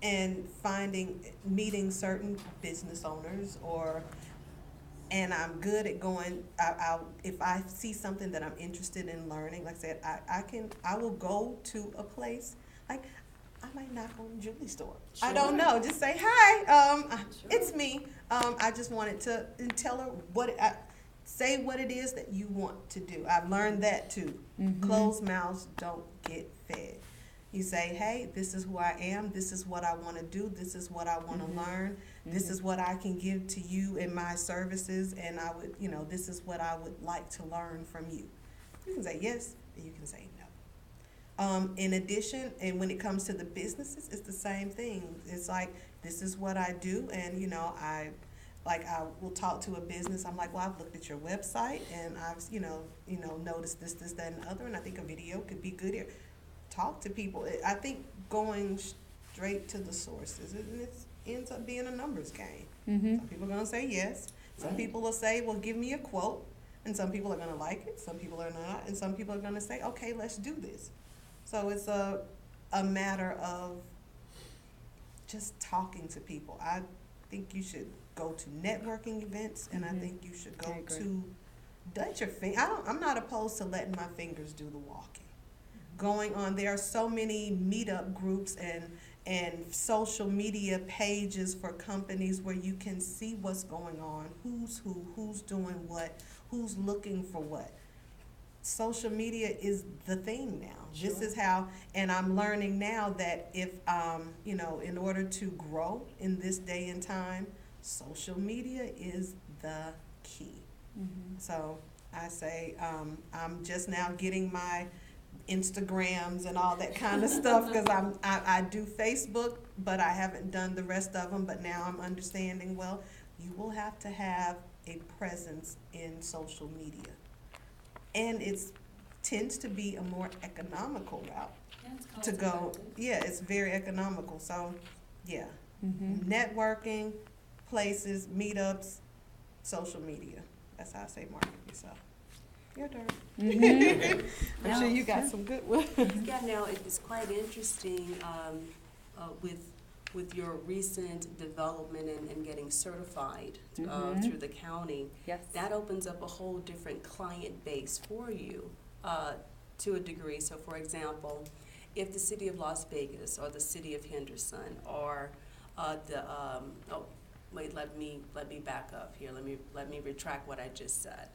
and meeting certain business owners, and I'm good at going, if I see something that I'm interested in learning, like I said, I will go to a place, like I might knock on Julie's door. I don't know, just say, hi, it's me. I just wanted to tell her say what it is that you want to do. I've learned that too. Closed mouths don't get fed. You say, hey, this is who I am, this is what I want to do, this is what I want to learn, this is what I can give to you in my services, and I would, this is what I would like to learn from you. You can say yes, and you can say no. In addition, and when it comes to the businesses, it's the same thing. It's like, this is what I do, and I will talk to a business. I'm like, well, I've looked at your website, and I've noticed this, that, and the other, and I think a video could be good here. Talk to people. I think going straight to the sources, and it ends up being a numbers game. Some people are going to say yes. Some people will say, well, give me a quote, and some people are going to like it. Some people are not, and some people are going to say, okay, let's do this. So it's a matter of just talking to people. I think you should go to networking events, and I think you should go to Dutch your finger. I'm not opposed to letting my fingers do the walking. Going on, there are so many meetup groups and social media pages for companies where you can see what's going on, who's who, who's doing what, who's looking for what. Social media is the thing now. This is how, and I'm learning now that if, in order to grow in this day and time, social media is the key. So I say, I'm just now getting my Instagrams and all that kind of stuff, because I do Facebook, but I haven't done the rest of them. But now I'm understanding, well, you will have to have a presence in social media, and it tends to be a more economical route to go. Yeah, it's very economical. So yeah, networking, places, meetups, social media. That's how I say market yourself. Your turn. I'm sure you got some good ones. Yeah, now it's quite interesting with your recent development and getting certified through the county. Yes. That opens up a whole different client base for you to a degree. So, for example, if the city of Las Vegas or the city of Henderson or let me back up here. Let me retract what I just said.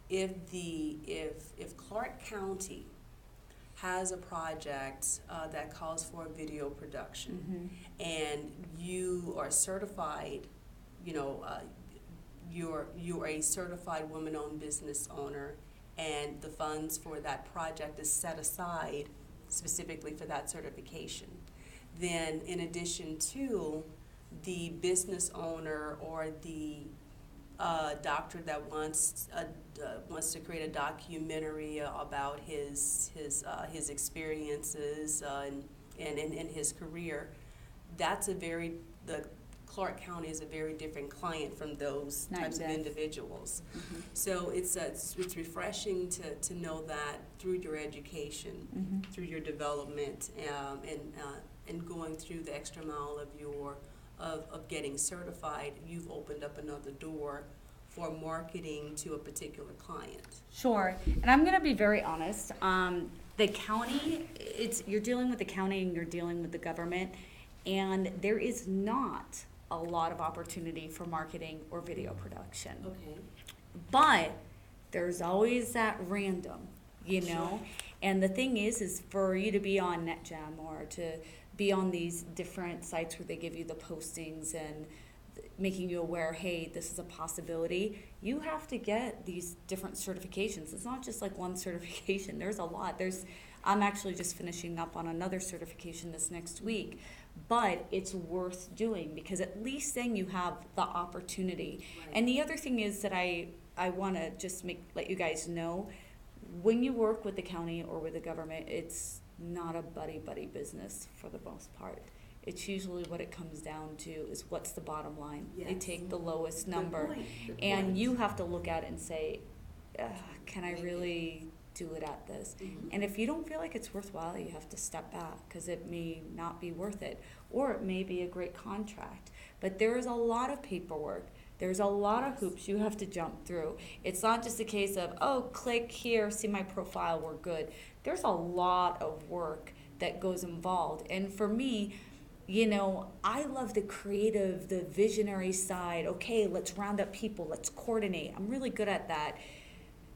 If Clark County has a project that calls for a video production, and you are certified you're a certified woman-owned business owner, and the funds for that project is set aside specifically for that certification. Then, in addition to the business owner or the doctor that wants to create a documentary about his experiences and his career, the Clark County is a very different client from those types of individuals. Mm-hmm. So it's refreshing to know that through your education, Mm-hmm. through your development, and going through the extra mile of getting certified, you've opened up another door for marketing to a particular client. Sure, and I'm gonna be very honest. The county, you're dealing with the county and you're dealing with the government, and there is not a lot of opportunity for marketing or video production. Okay. But there's always that random, you know? And the thing is for you to be on NetGem or to be on these different sites where they give you the postings and making you aware, hey, this is a possibility, you have to get these different certifications. It's not just like one certification. There's a lot. I'm actually just finishing up on another certification this next week, but it's worth doing because at least then you have the opportunity. Right. And the other thing is that I want to just let you guys know, when you work with the county or with the government, it's not a buddy business for the most part. It's usually what it comes down to is what's the bottom line. They Yes. take the lowest Good number, point. Good and point. you have to look at it and say, can I really do it at this? Mhm. And if you don't feel like it's worthwhile, you have to step back because it may not be worth it, or it may be a great contract. But there is a lot of paperwork. There's a lot of hoops you have to jump through. It's not just a case of, oh, click here, see my profile, we're good. There's a lot of work that goes involved. And for me, I love the creative, the visionary side. Okay, let's round up people, let's coordinate. I'm really good at that.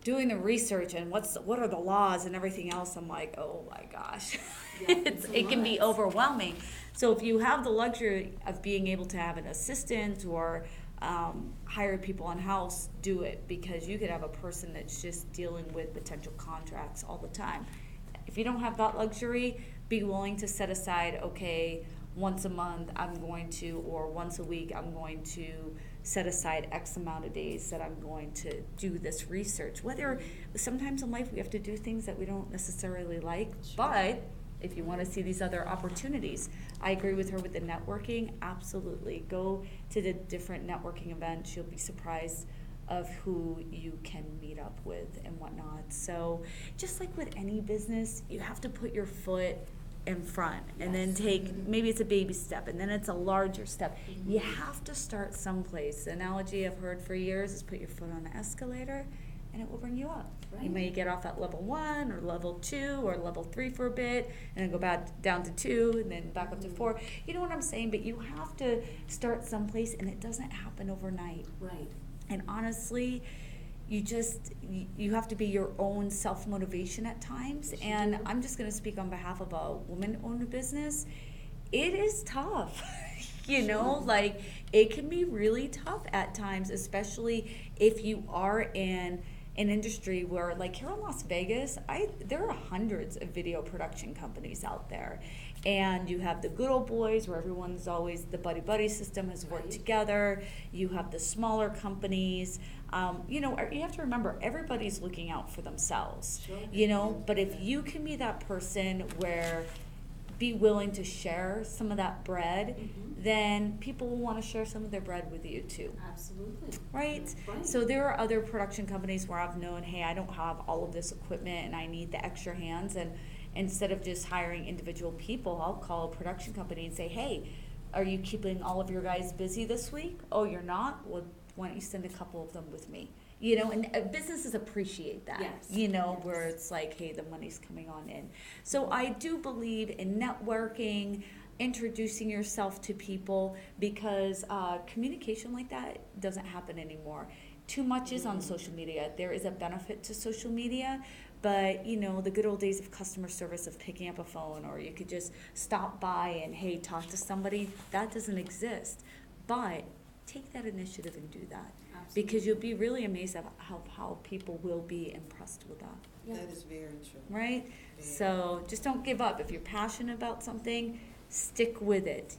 Doing the research and what are the laws and everything else, I'm like, oh my gosh. Yeah, it's a It can be lot. overwhelming. So if you have the luxury of being able to have an assistant or hire people in-house, do it, because you could have a person that's just dealing with potential contracts all the time. If you don't have that luxury, be willing to set aside, okay, once a month I'm going to, or once a week I'm going to set aside X amount of days that I'm going to do this research. Whether sometimes in life we have to do things that we don't necessarily like, but if you want to see these other opportunities, I agree with her with the networking. Absolutely. Go to the different networking events. You'll be surprised of who you can meet up with and whatnot. So just like with any business, you have to put your foot in front and then maybe it's a baby step and then it's a larger step. Mm-hmm. You have to start someplace. The analogy I've heard for years is put your foot on the escalator and it will bring you up. Right. You may get off at level 1 or level 2 or level 3 for a bit and then go back down to 2 and then back up to 4. You know what I'm saying? But you have to start someplace and it doesn't happen overnight. Right. And honestly, you have to be your own self-motivation at times. Yes, you And do. I'm just going to speak on behalf of a woman-owned business. It is tough. Like it can be really tough at times, especially if you are in an industry where, like here in Las Vegas, there are hundreds of video production companies out there. And you have the good old boys where everyone's always, the buddy system has worked Right. together. You have the smaller companies. You have to remember, everybody's looking out for themselves. Sure. But if you can be that person where be willing to share some of that bread, Mhm. then people will want to share some of their bread with you too. Absolutely. Right? Right. So there are other production companies where I've known, hey, I don't have all of this equipment and I need the extra hands, and instead of just hiring individual people, I'll call a production company and say, hey, are you keeping all of your guys busy this week? Oh, you're not? Well, why don't you send a couple of them with me? And businesses appreciate that, Yes. where Yes. it's like, hey, the money's coming on in. So I do believe in networking, introducing yourself to people, because communication like that doesn't happen anymore. Too much is on social media. There is a benefit to social media, but the good old days of customer service, of picking up a phone, or you could just stop by and, hey, talk to somebody, that doesn't exist. But take that initiative and do that. Because you'll be really amazed at how people will be impressed with that, That is very true. right? Very. So just don't give up. If you're passionate about something, stick with it,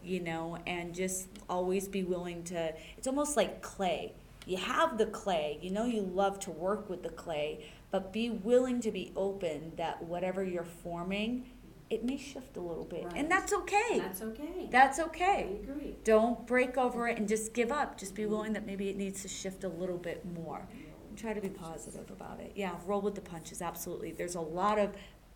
and just always be willing to, it's almost like clay. You have the clay, you love to work with the clay, but be willing to be open that whatever you're forming, it may shift a little bit. Right. And that's okay. That's okay. That's I okay. agree. Don't break over it and just give up. Just be willing that maybe it needs to shift a little bit more. And try to be positive about it. Yeah, roll with the punches, absolutely.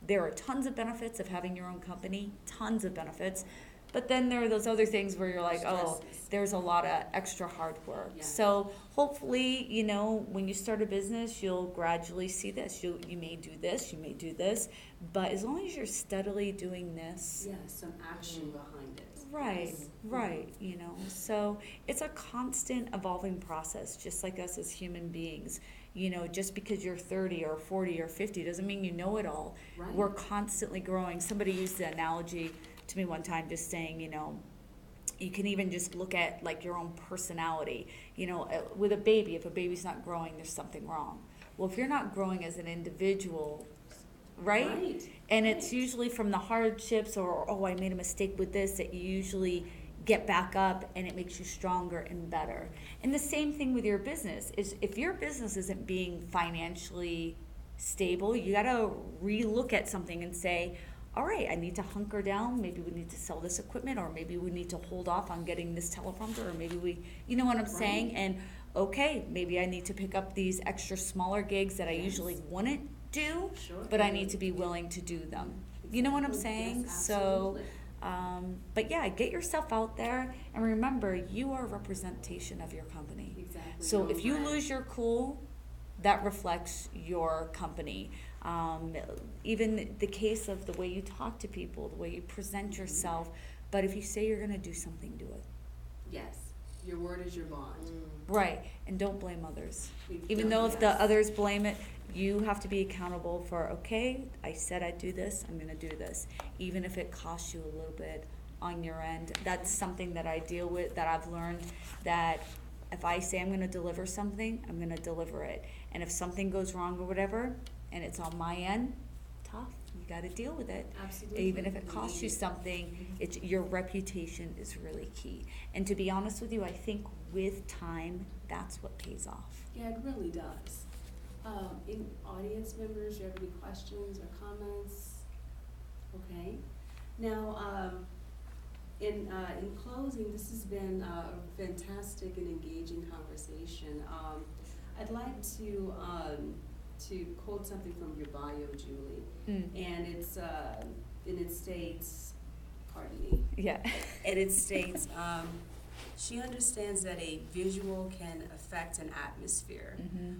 There are tons of benefits of having your own company, tons of benefits. But then there are those other things where you're like, oh, Stresses. there's a lot of extra hard work. Yeah. So hopefully, when you start a business, you'll gradually see this. You may do this, you may do this, but as long as you're steadily doing this, Yes, some action behind it. right, Yes. right, So it's a constant evolving process, just like us as human beings. Just because you're 30 or 40 or 50 doesn't mean you know it all. Right. We're constantly growing. Somebody used the analogy to me one time, just saying, you can even just look at like your own personality. With a baby, if a baby's not growing, there's something wrong. Well, if you're not growing as an individual, right? And it's usually from the hardships or, oh, I made a mistake with this, that you usually get back up and it makes you stronger and better. And the same thing with your business is if your business isn't being financially stable, you got to relook at something and say, all right, I need to hunker down. Maybe we need to sell this equipment, or maybe we need to hold off on getting this teleprompter, or maybe we, you know what I'm saying? And okay, maybe I need to pick up these extra smaller gigs that I usually wouldn't do, Sure. but I need to be willing to do them. You know what I'm saying? Yes, So, absolutely. but yeah, get yourself out there, and remember, you are a representation of your company. Exactly. So Your if you brand. lose your cool, that reflects your company. Even the case of the way you talk to people, the way you present yourself, but if you say you're gonna do something, do it. Yes, your word is your bond. Right, and don't blame others. We Even don't- though if the yes. others blame it, you have to be accountable for, okay, I said I'd do this, I'm gonna do this. Even if it costs you a little bit on your end. That's something that I deal with, that I've learned, that if I say I'm gonna deliver something, I'm gonna deliver it. And if something goes wrong or whatever, and it's on my end, tough, you gotta deal with it. Absolutely. Even if it costs you something, it's, your reputation is really key. And to be honest with you, I think with time, that's what pays off. Yeah, it really does. In audience members, do you have any questions or comments? Okay. Now, in closing, this has been a fantastic and engaging conversation. I'd like to quote something from your bio, Julie, and it states, pardon me, Yeah. and it states, she understands that a visual can affect an atmosphere,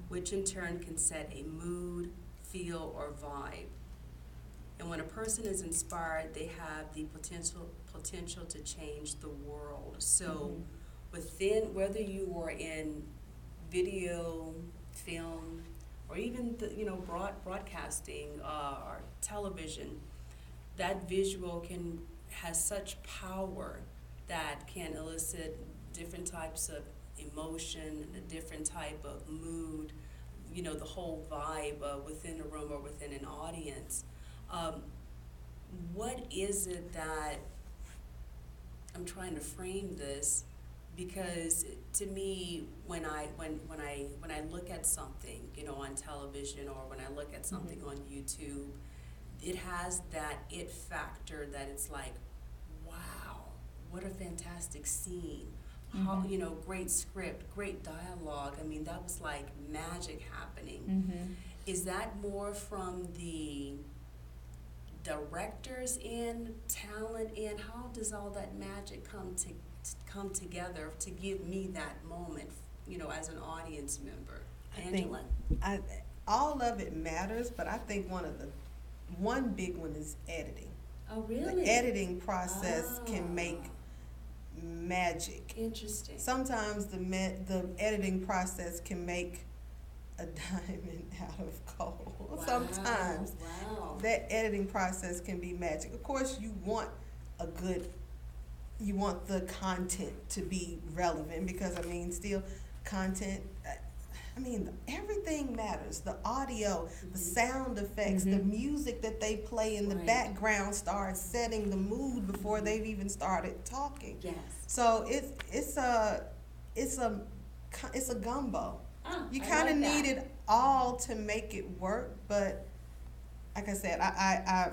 which in turn can set a mood, feel, or vibe. And when a person is inspired, they have the potential to change the world. So within, whether you are in video, film, or even broadcasting or television, that visual has such power that can elicit different types of emotion, a different type of mood, the whole vibe within a room or within an audience. What is it that, I'm trying to frame this, because to me, when I look at something, on television, or when I look at something on YouTube, it has that it factor that it's like, wow, what a fantastic scene. How, great script, great dialogue. I mean, that was like magic happening. Is that more from the directors in, talent in? How does all that magic come together to give me that moment, as an audience member? Angela? All of it matters, but I think one big one is editing. Oh, really? The editing process can make magic. Interesting. Sometimes the editing process can make a diamond out of coal. Wow. Sometimes Wow. that editing process can be magic. Of course, you want a good you want the content to be relevant, because I mean, still content, I mean, everything matters. The audio, the sound effects, the music that they play in the Right. background starts setting the mood before they've even started talking. Yes. So it's a gumbo. Oh, You I kind of like that. need it all to make it work, but like I said, I'm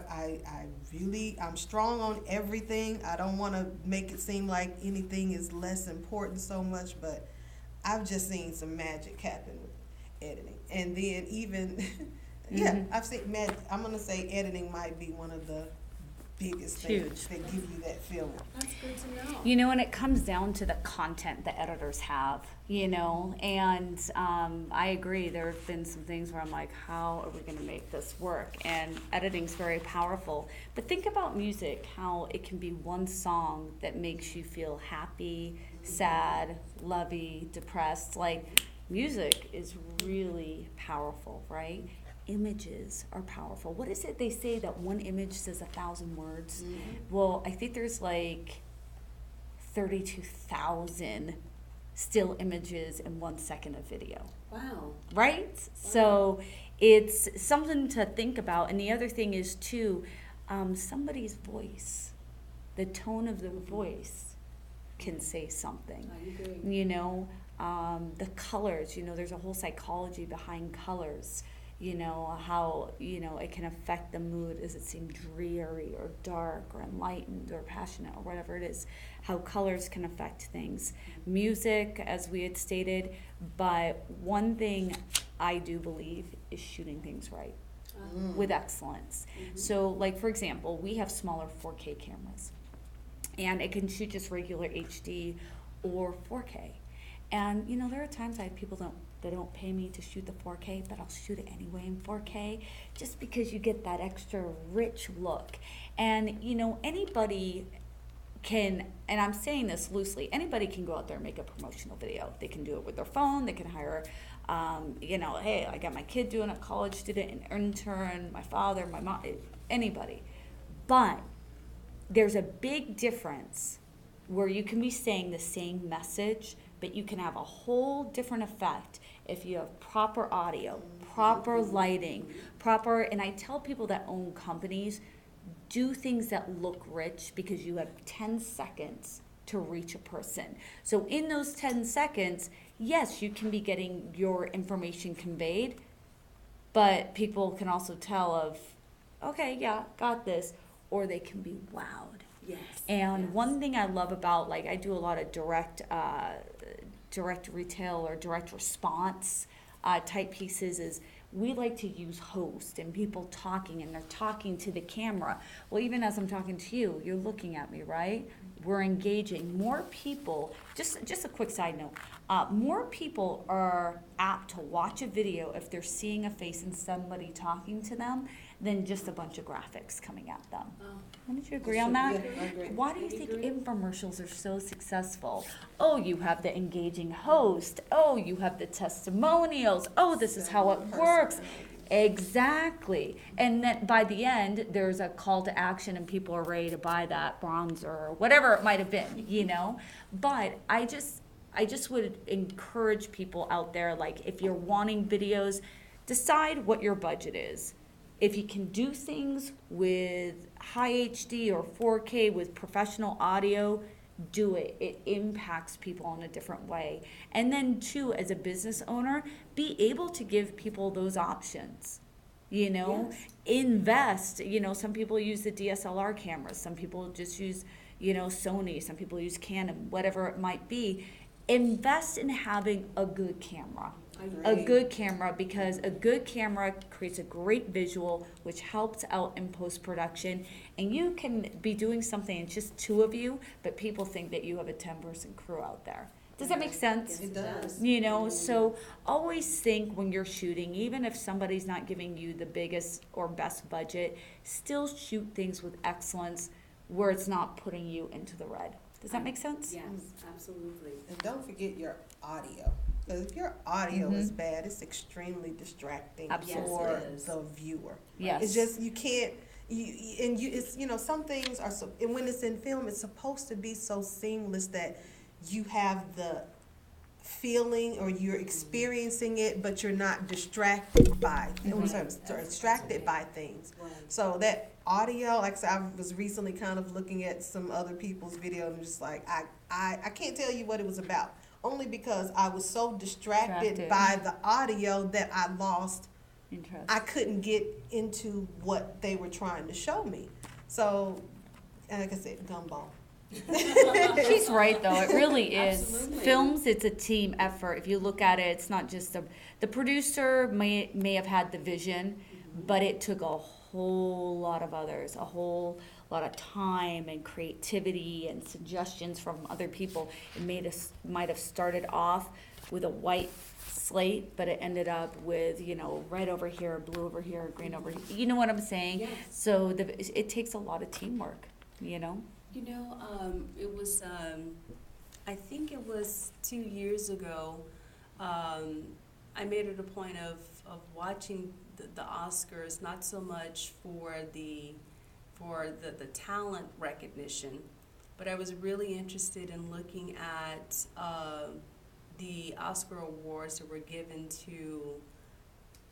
strong on everything. I don't want to make it seem like anything is less important so much, but I've just seen some magic happen with editing. And then even, I've seen I'm going to say editing might be one of the biggest things that give you that feeling. That's good to know. You know, and it comes down to the content the editors have, you know, and I agree. There have been some things where I'm like, how are we going to make this work? And editing's very powerful. But think about music, how it can be one song that makes you feel happy, sad, lovey, depressed. Like, music is really powerful, right? Images are powerful. What is it they say that one image says 1,000 words? Well, I think there's like 32,000 still images in 1 second of video, Wow. right? So it's something to think about. And the other thing is too, somebody's voice, the tone of the voice can say something. I agree. You know, the colors, you know, there's a whole psychology behind colors. You know, how, you know, it can affect the mood. Does it seem dreary or dark or enlightened or passionate or whatever it is? How colors can affect things. Music, as we had stated, but one thing I do believe is shooting things right with excellence. So, like, for example, we have smaller 4K cameras, and it can shoot just regular HD or 4K. And, you know, there are times I have people that don't pay me to shoot the 4K, but I'll shoot it anyway in 4K, just because you get that extra rich look. And, you know, anybody can, and I'm saying this loosely, anybody can go out there and make a promotional video. They can do it with their phone, they can hire, you know, hey, I got my kid doing it, college student, an intern, my father, my mom, anybody. But there's a big difference where you can be saying the same message, but you can have a whole different effect if you have proper audio, proper lighting, and I tell people that own companies, do things that look rich, because you have 10 seconds to reach a person. So in those 10 seconds, yes, you can be getting your information conveyed, but people can also tell of, okay, yeah, got this, or they can be wowed. Yes. And yes. one thing I love about, like, I do a lot of direct retail or direct response type pieces, is we like to use host and people talking, and they're talking to the camera. Well, even as I'm talking to you, you're looking at me, right? We're engaging. More people, just a quick side note, more people are apt to watch a video if they're seeing a face and somebody talking to them than just a bunch of graphics coming at them. Oh. Wouldn't you agree on that? Yeah, I agree. Why do you I think agree. infomercials are so successful? Oh, you have the engaging host. Oh, you have the testimonials. Oh, this is how it works. Exactly. And then by the end, there's a call to action and people are ready to buy that bronzer or whatever it might have been, you know? But I just would encourage people out there, like, if you're wanting videos, decide what your budget is. If you can do things with high HD or 4K with professional audio, do it. It impacts people in a different way. And then too, as a business owner, be able to give people those options. You know, Yes. invest. You know, some people use the DSLR cameras. Some people just use, you know, Sony. Some people use Canon, whatever it might be. Invest in having a good camera. A good camera, because a good camera creates a great visual, which helps out in post-production. And you can be doing something, it's just two of you, but people think that you have a 10-person crew out there. Does that make sense? It does. You know, so always think when you're shooting, even if somebody's not giving you the biggest or best budget, still shoot things with excellence where it's not putting you into the red. Does that make sense? Yes, absolutely. And don't forget your audio. Because if your audio is bad, it's extremely distracting Absolutely. for Yes, it is. the viewer. Yes. It's just, you can't, it's, some things are so, and when it's in film, it's supposed to be so seamless that you have the feeling or you're experiencing it, but you're not distracted by, distracted by things. Right. So that audio, like I said, I was recently kind of looking at some other people's video and just like, I can't tell you what it was about, only because I was so distracted by the audio that I lost. I couldn't get into what they were trying to show me. So, like I said, gumball. She's right, though. It really is. Absolutely. Films, it's a team effort. If you look at it, it's not just the producer may have had the vision, but it took a whole lot of others, a whole lot of time and creativity and suggestions from other people. It might have started off with a white slate, but it ended up with, red over here, blue over here, green over here. You know what I'm saying? Yes. So it takes a lot of teamwork, It was, I think it was 2 years ago, I made it a point of watching the Oscars, not so much for the talent recognition, but I was really interested in looking at the Oscar awards that were given to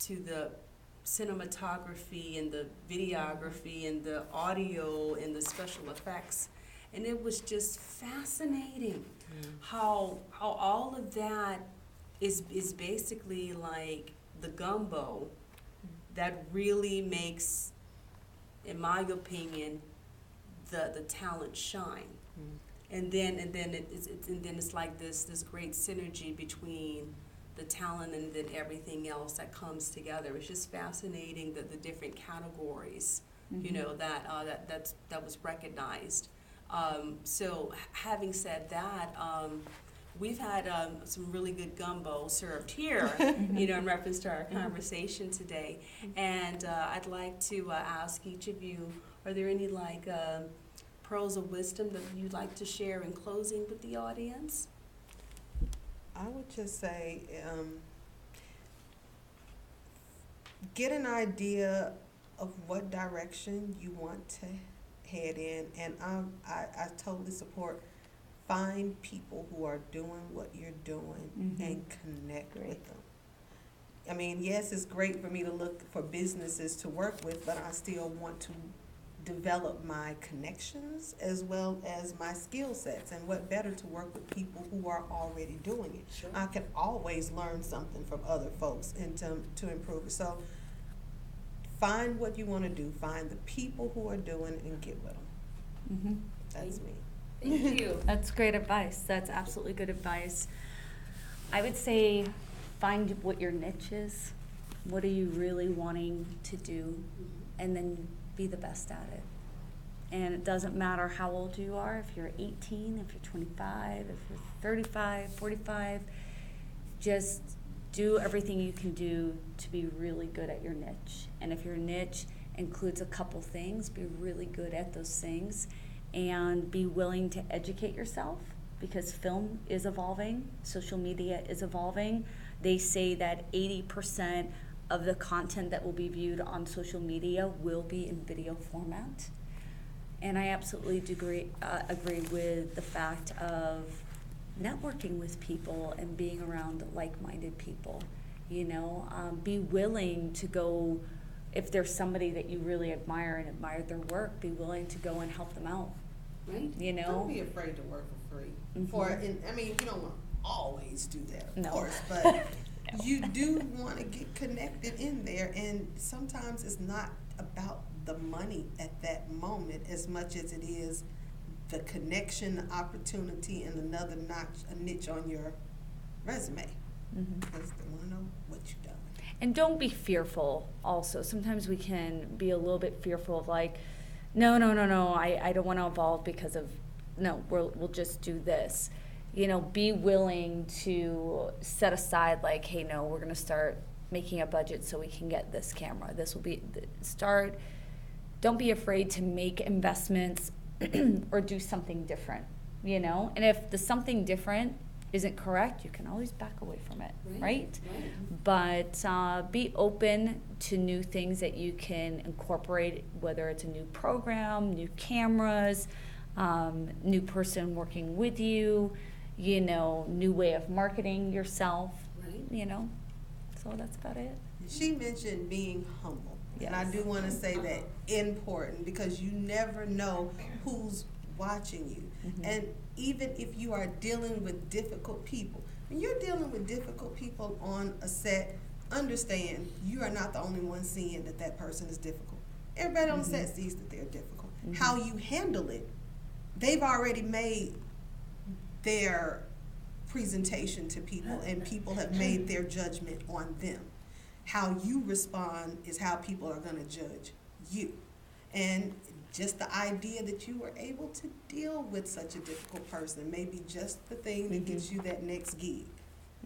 the cinematography and the videography and the audio and the special effects, and it was just fascinating how all of that is basically like the gumbo that really makes, in my opinion, the talent shine. And then it's like this great synergy between the talent and then everything else that comes together. It's just fascinating the different categories, that was recognized. So having said that, we've had some really good gumbo served here, in reference to our conversation today. And I'd like to ask each of you, are there any pearls of wisdom that you'd like to share in closing with the audience? I would just say, get an idea of what direction you want to head in, and I totally support. Find people who are doing what you're doing and connect with them. I mean, yes, it's great for me to look for businesses to work with, but I still want to develop my connections as well as my skill sets. And what better to work with people who are already doing it. Sure. I can always learn something from other folks and to improve it. So find what you want to do. Find the people who are doing it and get with them. That's me. Thank you. That's great advice. That's absolutely good advice. I would say find what your niche is. What are you really wanting to do? And then be the best at it. And it doesn't matter how old you are, if you're 18, if you're 25, if you're 35, 45, just do everything you can do to be really good at your niche. And if your niche includes a couple things, be really good at those things and be willing to educate yourself, because film is evolving, social media is evolving. They say that 80% of the content that will be viewed on social media will be in video format. And I absolutely agree with the fact of networking with people and being around like-minded people. Be willing to go, if there's somebody that you really admire and admire their work, be willing to go and help them out. Right. Don't be afraid to work for free. You don't want to always do that, of course, but you do want to get connected in there, and sometimes it's not about the money at that moment as much as it is the connection, the opportunity, and another niche on your resume. Because they want to know what you've done. And don't be fearful also. Sometimes we can be a little bit fearful of no, I don't want to evolve because of, we'll just do this. Be willing to set aside hey, no, we're going to start making a budget so we can get this camera. This will be the start. Don't be afraid to make investments or do something different, And if the something different isn't correct, you can always back away from it, right? Right. But be open to new things that you can incorporate, whether it's a new program, new cameras, new person working with you, new way of marketing yourself, Right. So that's about it. She mentioned being humble. And I Yes. do want to say that important because you never know who's watching you. Mhm. And even if you are dealing with difficult people, when you're dealing with difficult people on a set, understand you are not the only one seeing that person is difficult. Everybody on the set sees that they're difficult. Mhm. How you handle it, they've already made their presentation to people and people have made their judgment on them. How you respond is how people are going to judge you. And just the idea that you were able to deal with such a difficult person may be just the thing that gets you that next gig.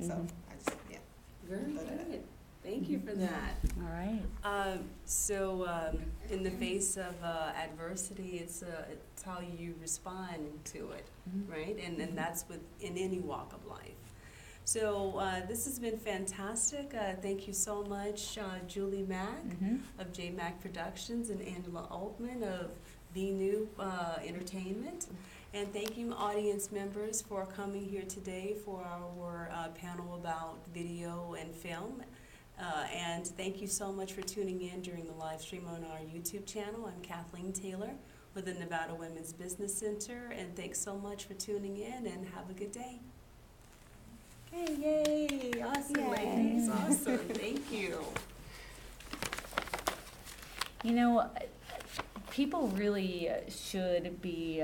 So, Mhm. I just, yeah. Very good. Thank you for that. All right. In the face of adversity, it's how you respond to it, right? And that's in any walk of life. So this has been fantastic. Thank you so much, Julie Mack Mhm. of J Mack Productions and Angela Altman of The New Entertainment. And thank you, audience members, for coming here today for our panel about video and film. And thank you so much for tuning in during the live stream on our YouTube channel. I'm Kathleen Taylor with the Nevada Women's Business Center, and thanks so much for tuning in, and have a good day. Okay, yay, awesome, Yay. ladies, awesome, thank you. People really should be